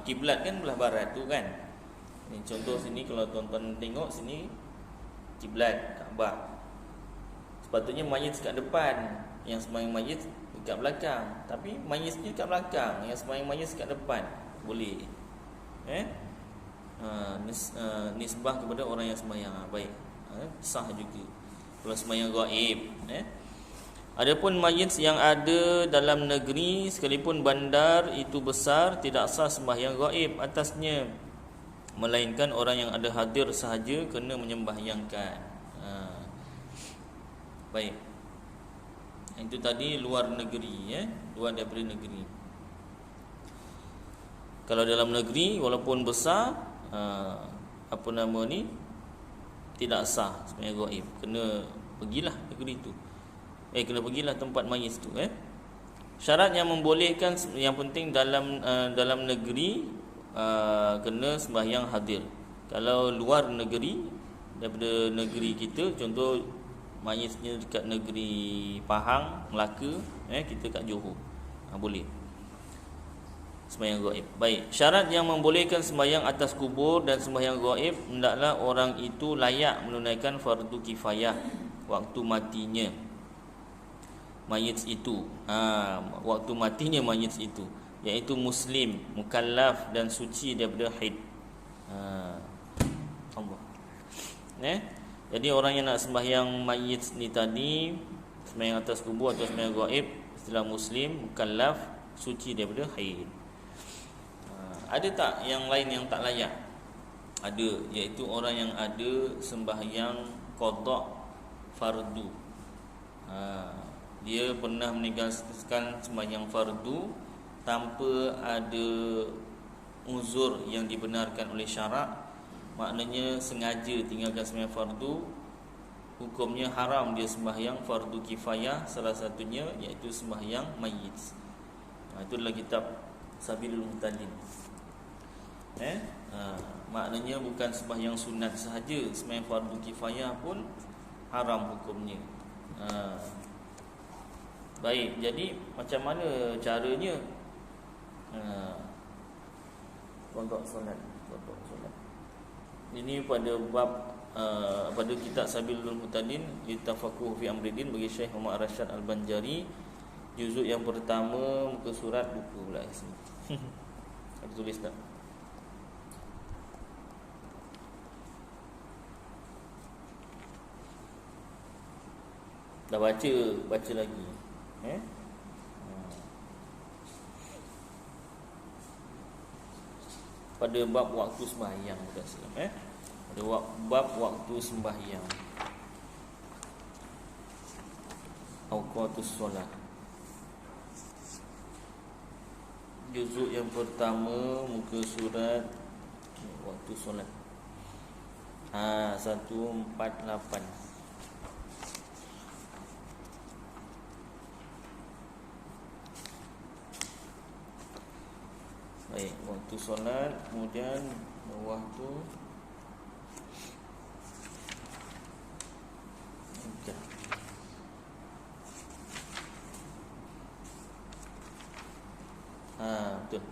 Kiblat kan belah barat tu kan. Ni contoh sini, kalau tuan-tuan tengok sini kiblat Kaabah. Sepatutnya mayit kat depan, yang sembahyang mayit dekat belakang. Tapi mayitnya dekat belakang, yang sembahyang mayit kat depan. Boleh. Nisbah kepada orang yang sembahyang. Baik. Sah juga. Kalau sembahyang ghaib, Adapun mayit yang ada dalam negeri sekalipun bandar itu besar, tidak sah sembahyang ghaib atasnya, melainkan orang yang ada hadir sahaja kena menyembahyangkan. Baik. Itu tadi luar negeri, luar daripada negeri. Kalau dalam negeri walaupun besar, tidak sah sembahyang ghaib. Kena pergilah negeri itu. Kena pergilah tempat mayit tu. Syarat yang membolehkan, yang penting dalam negeri kena sembahyang hadir. Kalau luar negeri, daripada negeri kita, contoh mayitnya dekat negeri Pahang, Melaka, kita kat Johor, boleh sembahyang ghaib. Baik, syarat yang membolehkan sembahyang atas kubur dan sembahyang ghaib, hendaklah orang itu layak menunaikan fardu kifayah waktu matinya mayit itu. Waktu matinya mayit itu, iaitu muslim, mukallaf dan suci daripada haid. Allah. Jadi orang yang nak sembahyang mayit ni tadi, sembahyang atas kubur atau sembahyang ghaib, istilah muslim, mukallaf, suci daripada haid. Ada tak yang lain yang tak layak? Ada, iaitu orang yang ada sembahyang qada fardu. Dia pernah meninggalkan sembahyang fardu tanpa ada uzur yang dibenarkan oleh syarak. Maknanya sengaja tinggalkan sembahyang fardu, hukumnya haram dia sembahyang fardu kifayah, salah satunya iaitu sembahyang mayit. Itu dalam kitab Sabilul Muhtadin. Maknanya bukan sembahyang sunat sahaja, sembahyang fardu kifayah pun haram hukumnya. Baik, jadi macam mana caranya qada solat? Ini pada bab pada kitab Sabilul Muhtadin Litafaqquh fi Amriddin bagi Syekh Muhammad Rashad Al-Banjari, juzuk yang pertama, muka surat, buku pula sini. Ada tulis tak? Dah baca lagi. Pada bab waktu sembahyang, pada bab waktu sembahyang, awqatus solat, juzuk yang pertama, muka surat, waktu solat 148. Baik, waktu solat, kemudian bawah tu betul.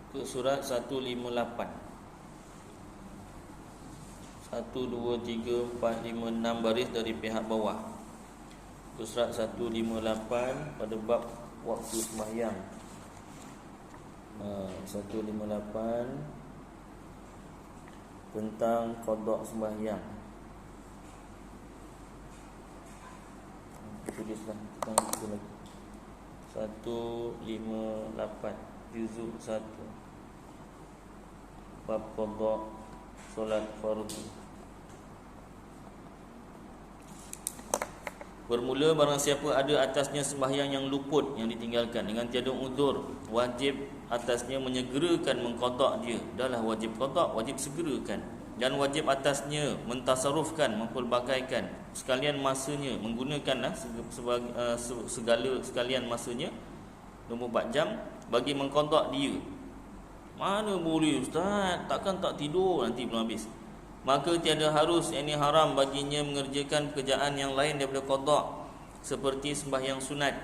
Ke surat 158. 1, 2, 3, 4, 5, 6 baris dari pihak bawah. Ke surat 158 pada bab waktu sembahyang. 158 tentang qada sembahyang. Tulislah tentang itu lagi. 158 juzuk 1 bab qada solat fardu. Bermula barang siapa ada atasnya sembahyang yang luput, yang ditinggalkan dengan tiada uzur, wajib atasnya menyegerakan mengqada dia. Dahlah wajib qada, wajib segerakan. Dan wajib atasnya mentasarrufkan, mempelbagaikan sekalian masanya, menggunakanlah segala sekalian masanya 24 jam bagi mengqada dia. Mana boleh ustaz, takkan tak tidur nanti belum habis. Maka tiada harus, ini haram baginya mengerjakan pekerjaan yang lain daripada qada, seperti sembahyang sunat,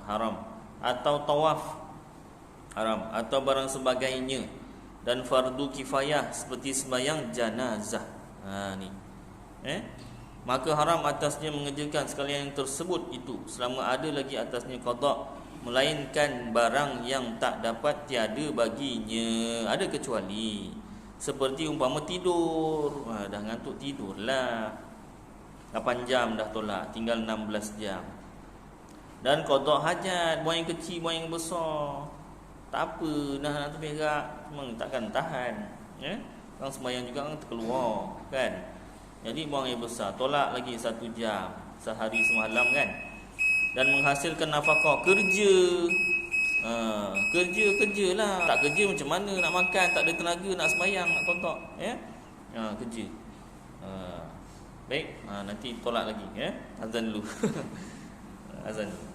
haram, atau tawaf, haram, atau barang sebagainya, dan fardu kifayah seperti sembahyang janazah. Ni maka haram atasnya mengerjakan sekalian yang tersebut itu selama ada lagi atasnya qada, melainkan barang yang tak dapat tiada baginya, ada kecuali. Seperti umpama tidur, dah ngantuk tidurlah, 8 jam dah tolak, tinggal 16 jam. Dan qada hajat, buang yang kecil, buang yang besar, tak apa, nak terberak, memang takkan tahan. Orang sembahyang juga kan terkeluar kan. Jadi buang yang besar, tolak lagi 1 jam, sehari semalam kan. Dan menghasilkan nafkah, kerja. Kerja lah. Tak kerja macam mana nak makan, tak ada tenaga nak sembahyang, nak qada, kerja. Baik, nanti tolak lagi, azan dulu. Azan dulu.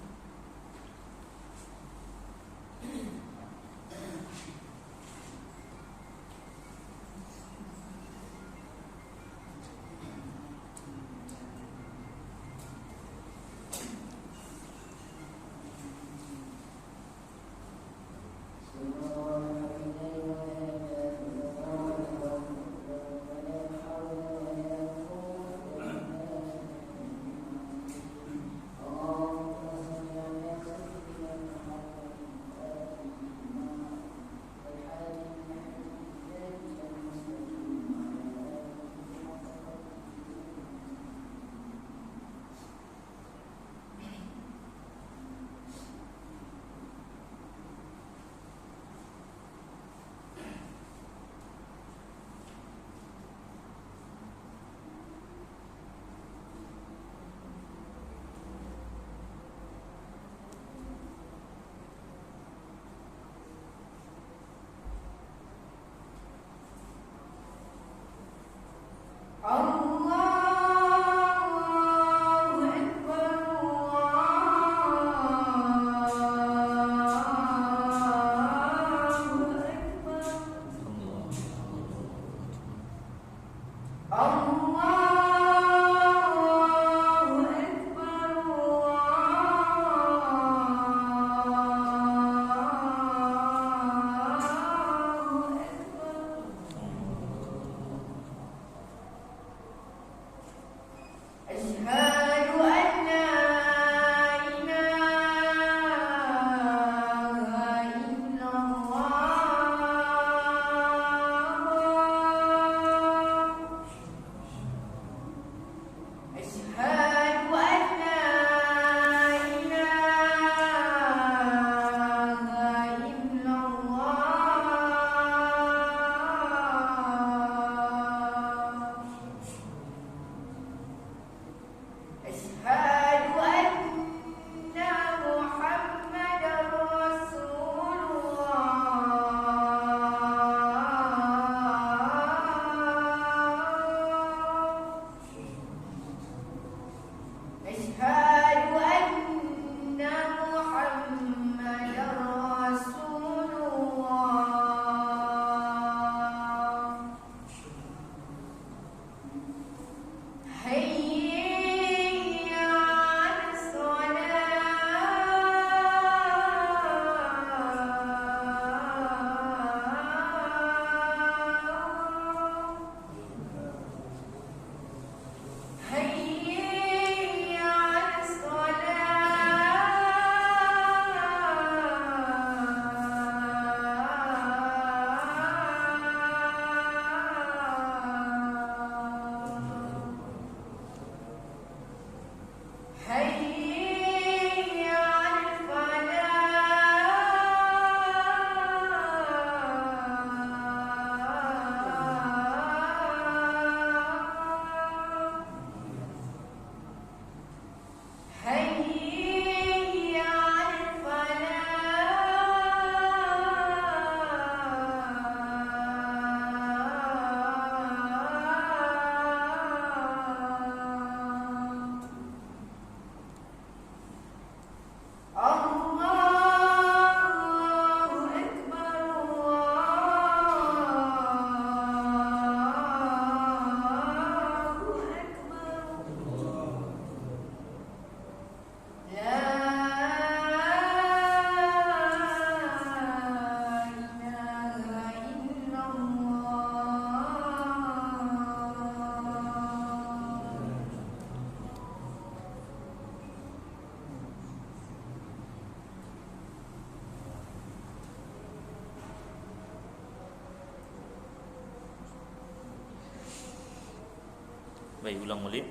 Baik, ulang balik.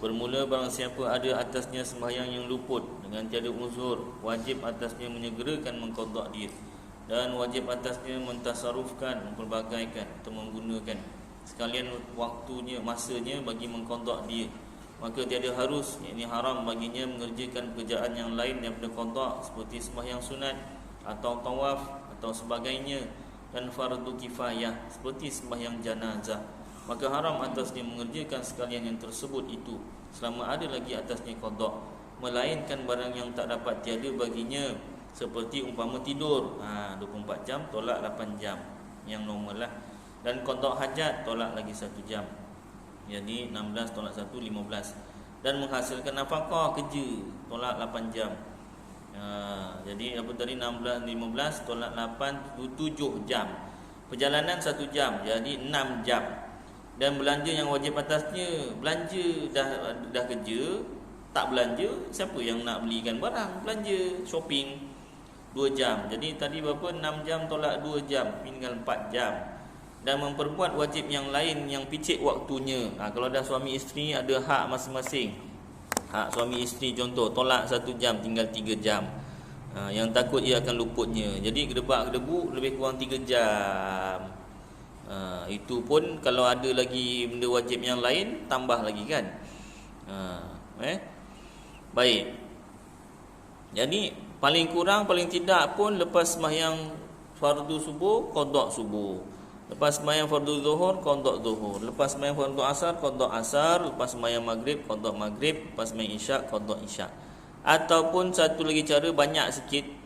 Bermula barang siapa ada atasnya sembahyang yang luput dengan tiada uzur, wajib atasnya menyegerakan mengqada dia, dan wajib atasnya mentasarufkan, memperbagaikan atau menggunakan sekalian waktunya, masanya bagi mengqada dia. Maka tiada harus, yakni haram baginya mengerjakan pekerjaan yang lain daripada qada, seperti sembahyang sunat atau tawaf atau sebagainya, dan fardu kifayah seperti sembahyang janazah. Maka haram atasnya mengerjakan sekalian yang tersebut itu selama ada lagi atasnya qada, melainkan barang yang tak dapat tiada baginya, seperti umpama tidur 24 jam tolak 8 jam yang normal lah, dan qada hajat tolak lagi 1 jam, jadi 16 tolak 1 15, dan menghasilkan nafkah kerja tolak 8 jam. Jadi apa tadi, 16 15 tolak 8 7 jam, perjalanan 1 jam, jadi 6 jam. Dan belanja yang wajib atasnya, belanja dah kerja, tak belanja, siapa yang nak belikan barang? Belanja, shopping 2 jam. Jadi tadi berapa? 6 jam tolak 2 jam, tinggal 4 jam. Dan memperbuat wajib yang lain yang picit waktunya. Kalau dah suami isteri ada hak masing-masing. Hak suami isteri contoh, tolak 1 jam tinggal 3 jam. Yang takut ia akan luputnya. Jadi gedebak-gedebu lebih kurang 3 jam. Itu pun kalau ada lagi benda wajib yang lain, tambah lagi kan. Baik. Jadi paling kurang paling tidak pun lepas sembahyang fardu subuh, qada subuh. Lepas sembahyang fardu zuhur, qada zuhur. Lepas sembahyang fardu asar, qada asar. Lepas sembahyang maghrib, qada maghrib. Lepas sembahyang isyak, qada isyak. Ataupun satu lagi cara banyak sikit,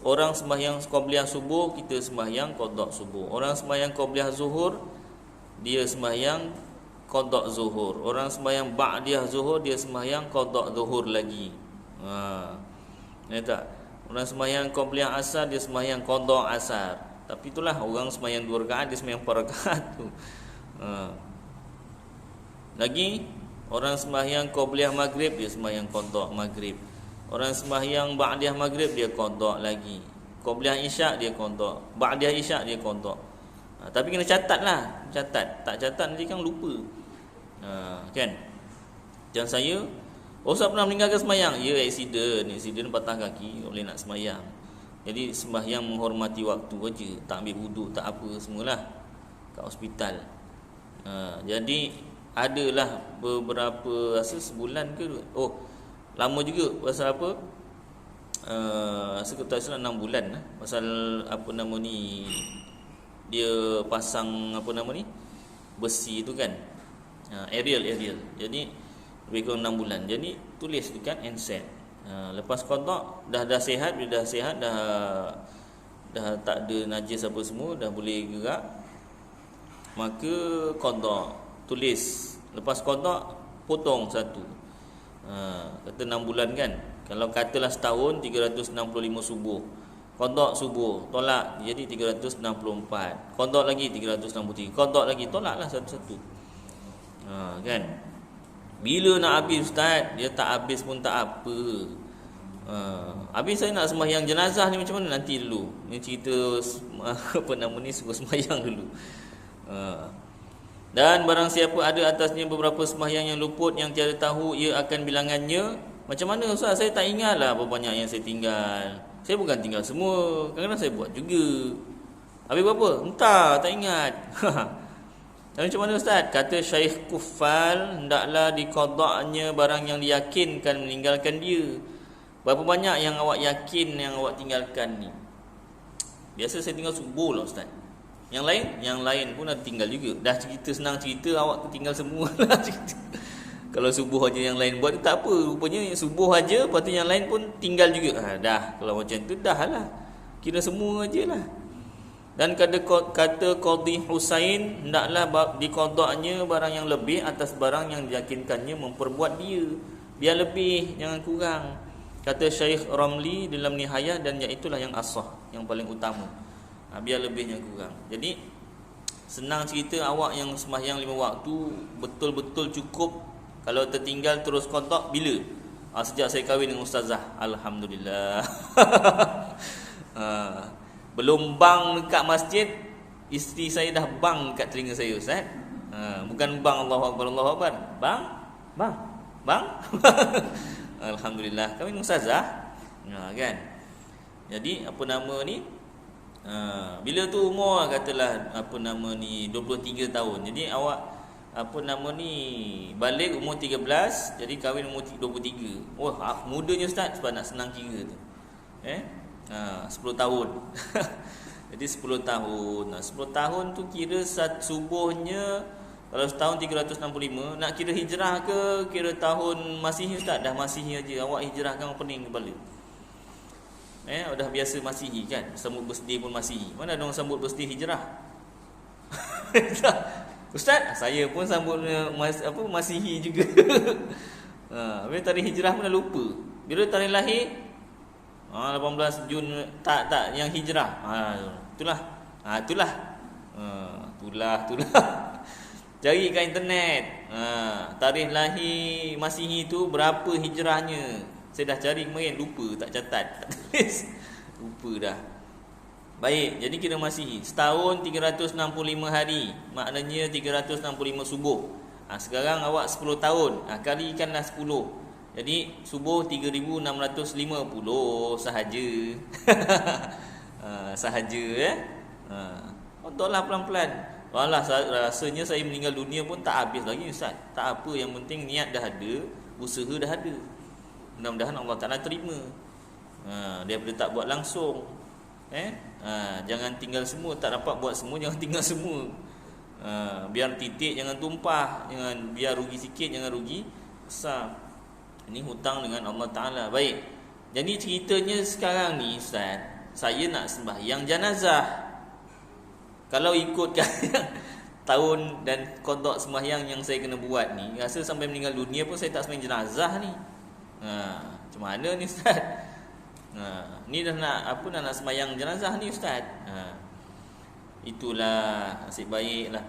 orang sembahyang qabliyah subuh, kita sembahyang qada subuh. Orang sembahyang qabliyah zuhur, dia sembahyang qada zuhur. Orang sembahyang ba'diyah zuhur, dia sembahyang qada zuhur lagi. Tak? Orang sembahyang qabliyah asar, dia sembahyang qada asar. Tapi itulah, orang sembahyang 2 rakaat, dia sembahyang 4 rakaat tu. Lagi orang sembahyang qabliyah maghrib, dia sembahyang qada maghrib. Orang sembahyang ba'diyah maghrib, dia qada lagi. Qabliyah isyak, dia qada. Ba'diyah isyak, dia qada. Tapi kena catat lah. Catat. Tak catat nanti kan lupa. Kan? Macam saya, Ustaz pernah meninggalkan sembahyang. Ya, accident patah kaki, tak boleh nak sembahyang. Jadi sembahyang menghormati waktu aja, tak ambil wuduk, tak apa semualah kat hospital. Jadi adalah beberapa, rasa sebulan ke, lama juga. Pasal apa? Saya tak salah 6 bulan lah. Pasal apa nama ni, dia pasang apa nama ni, besi tu kan, aerial. Jadi lebih kurang 6 bulan. Jadi tulis dekat handset. Lepas qada dah sihat, bila dah sihat, dah tak ada najis apa semua, dah boleh gerak, maka qada, tulis. Lepas qada potong satu. Kata 6 bulan kan. Kalau katalah setahun 365 subuh. Qada subuh, tolak, jadi 364. Qada lagi 363. Qada lagi, tolaklah satu-satu. Kan? Bila nak habis ustaz, dia tak habis pun tak apa. Habis saya nak sembahyang jenazah ni macam mana, nanti dulu. Ni cerita apa nama ni, suruh sembahyang dulu. Dan barang siapa ada atasnya beberapa sembahyang yang luput, yang tiada tahu ia akan bilangannya. Macam mana ustaz, saya tak ingat lah berapa banyak yang saya tinggal. Saya bukan tinggal semua, kadang-kadang saya buat juga. Habis berapa? Entah, tak ingat. Dan macam mana ustaz? Kata Syekh Kuffal, hendaklah diqada'nya barang yang diyakinkan meninggalkan dia. Berapa banyak yang awak yakin yang awak tinggalkan ni? Biasa saya tinggal subuh lah ustaz. Yang lain pun ada tinggal juga. Dah cerita, senang cerita, awak tu tinggal semua lah cerita. Kalau subuh aja yang lain buat, tak apa. Rupanya subuh aja, lepas tu yang lain pun tinggal juga. Dah, kalau macam tu dah lah. Kira semua aje lah. Dan kata Qadhi Husain, hendaklah diqada'nya barang yang lebih atas barang yang diyakinkannya memperbuat dia. Biar lebih, jangan kurang. Kata Syekh Ramli dalam Nihayah, dan iaitulah yang asah, yang paling utama. Biar lebih, jangan kurang. Jadi senang cerita, awak yang sembahyang 5 waktu betul-betul cukup. Kalau tertinggal terus qada bila? Sejak saya kahwin dengan ustazah, alhamdulillah. Belum bang dekat masjid, isteri saya dah bang dekat telinga saya ustaz. Bukan bang Allahu Akbar, Allahu Akbar. Bang. Alhamdulillah kami ustazah. Kan. Jadi apa nama ni? Bila tu umur katalah 23 tahun. Jadi awak balik umur 13, jadi kahwin umur 23. Mudanya ustaz sebab nak senang kira tu. 10 tahun. Jadi 10 tahun. 10 tahun tu kira subuhnya, kalau setahun 365, nak kira hijrah ke kira tahun Masihi ustaz? Dah Masihi aja awak hijrahkan pening kepala. Dah biasa Masihi kan, sambut birthday pun Masihi. Mana ada orang sambut birthday hijrah? Ustaz, saya pun sambut Masihi juga. Bila tarikh hijrah pun dah lupa. Bila tarikh lahir 18 Jun tak yang hijrah. Itulah. Cari kat internet. Tarikh lahir Masihi tu berapa hijrahnya. Saya dah cari kemarin, lupa, tak catat, tak tulis. Lupa dah. Baik, jadi kira Masihi. Setahun 365 hari. Maknanya 365 subuh. Sekarang awak 10 tahun. Kalikanlah 10. Jadi subuh 3650 sahaja. Sahaja Contohlah pelan-pelan. Walah, rasanya saya meninggal dunia pun tak habis lagi ustaz. Tak apa, yang penting niat dah ada, usaha dah ada. Mudah-mudahan Allah Ta'ala terima. Daripada tak buat langsung. Jangan tinggal semua. Tak dapat buat semua, jangan tinggal semua. Biar titik jangan tumpah, biar rugi sikit jangan rugi besar. Ini hutang dengan Allah Ta'ala. Baik, jadi ceritanya sekarang ni ustaz, saya nak sembahyang janazah. Kalau ikutkan tahun dan qada sembahyang yang saya kena buat ni, rasa sampai meninggal dunia pun saya tak sembahyang jenazah ni. Macam mana ni ustaz? Ni dah nak sembahyang jenazah ni ustaz. Itulah nasib baiklah.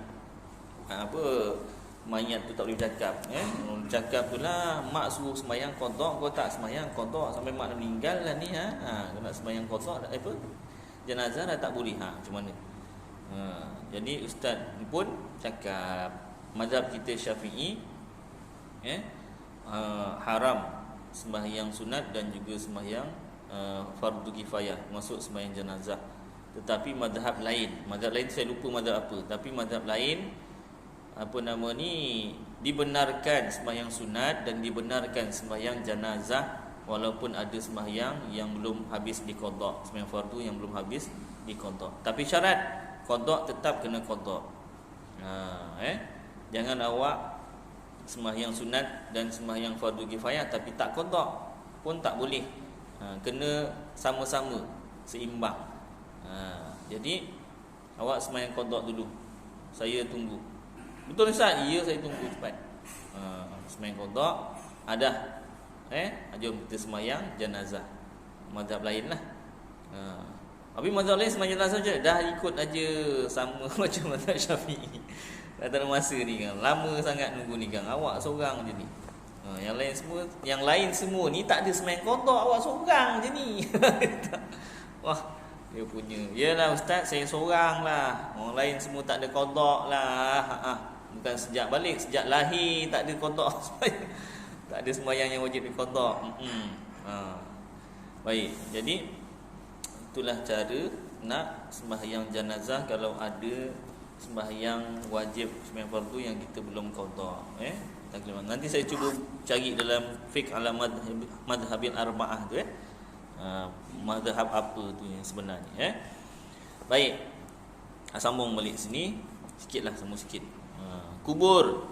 Mayat tu tak boleh bercakap. Bercakap tu lah, mak suruh sembahyang qada, kau tak sembahyang qada sampai mak dah meninggal lah ni. Kau nak sembahyang qada jenazah dah tak boleh. Macam mana? Jadi ustaz pun cakap mazhab kita Syafi'i haram sembahyang sunat dan juga sembahyang fardu kifayah, masuk sembahyang jenazah. Tetapi mazhab lain saya lupa mazhab apa, tapi mazhab lain dibenarkan sembahyang sunat dan dibenarkan sembahyang jenazah walaupun ada sembahyang yang belum habis diqada, sembahyang fardu yang belum habis diqada. Tapi syarat qada tetap kena qada. Jangan awak sembahyang sunat dan sembahyang fardu kifayah tapi tak qada pun tak boleh. Kena sama-sama, seimbang. Jadi awak sembahyang qada dulu, saya tunggu. Betul ustaz? Ya, saya tunggu cepat. Sembahyang qada ada. Jom kita sembahyang jenazah. Mazhab lain lah. Tapi mazhab lain sembahyang jenazah je dah ikut aja sama macam mazhab Syafi'i. Dah tak ada masa ni kan. Lama sangat nunggu ni kan. Awak seorang je ni. Yang lain semua ni tak ada sembahyang qada, awak seorang je ni. Wah, dia punya. Yalah ustaz, saya seorang lah. Orang lain semua tak ada qada lah. Bukan sejak balik, sejak lahir tak ada qada. Tak ada sembahyang yang wajib diqada. Baik, jadi itulah cara nak sembahyang jenazah kalau ada sembahyang wajib, sembahyang fardu yang kita belum qada. Nanti saya cuba cari dalam fiqh ala madhhabil arba'ah tu madhhab apa tu yang sebenarnya. Baik, sambung balik sini sikitlah, sambung sikit. Kubur.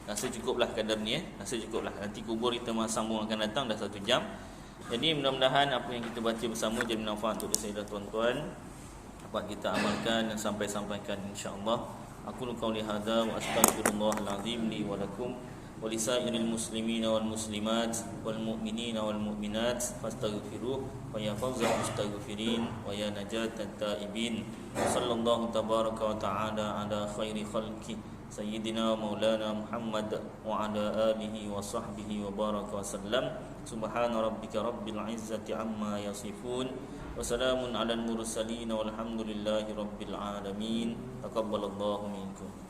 Rasa cukuplah kadar ni Rasa cukuplah. Nanti kubur kita sambung akan datang dah 1 jam. Jadi mudah-mudahan apa yang kita baca bersama jadi manfaat untuk saya dan tuan-tuan, dapat kita amalkan dan sampaikan insya-Allah. Aku qauli hadza wa astaghfirullahal azim li wa lakum wa lisairil muslimina wal muslimat wal mu'minina wal mu'minat fastaghfiruh wa ya fawzal mustaghfirin wa ya najatan taibin. Sallallahu tabaraka wa ta'ala ala khairi khalqi Sayyidina Maulana Muhammad wa ala alihi wa sahbihi wa baraka wa sallam. Subhana rabbika rabbil izzati amma yasifun Wassalamun ala al-mursalin walhamdulillahi rabbil alamin. Taqabbalallahu minkum.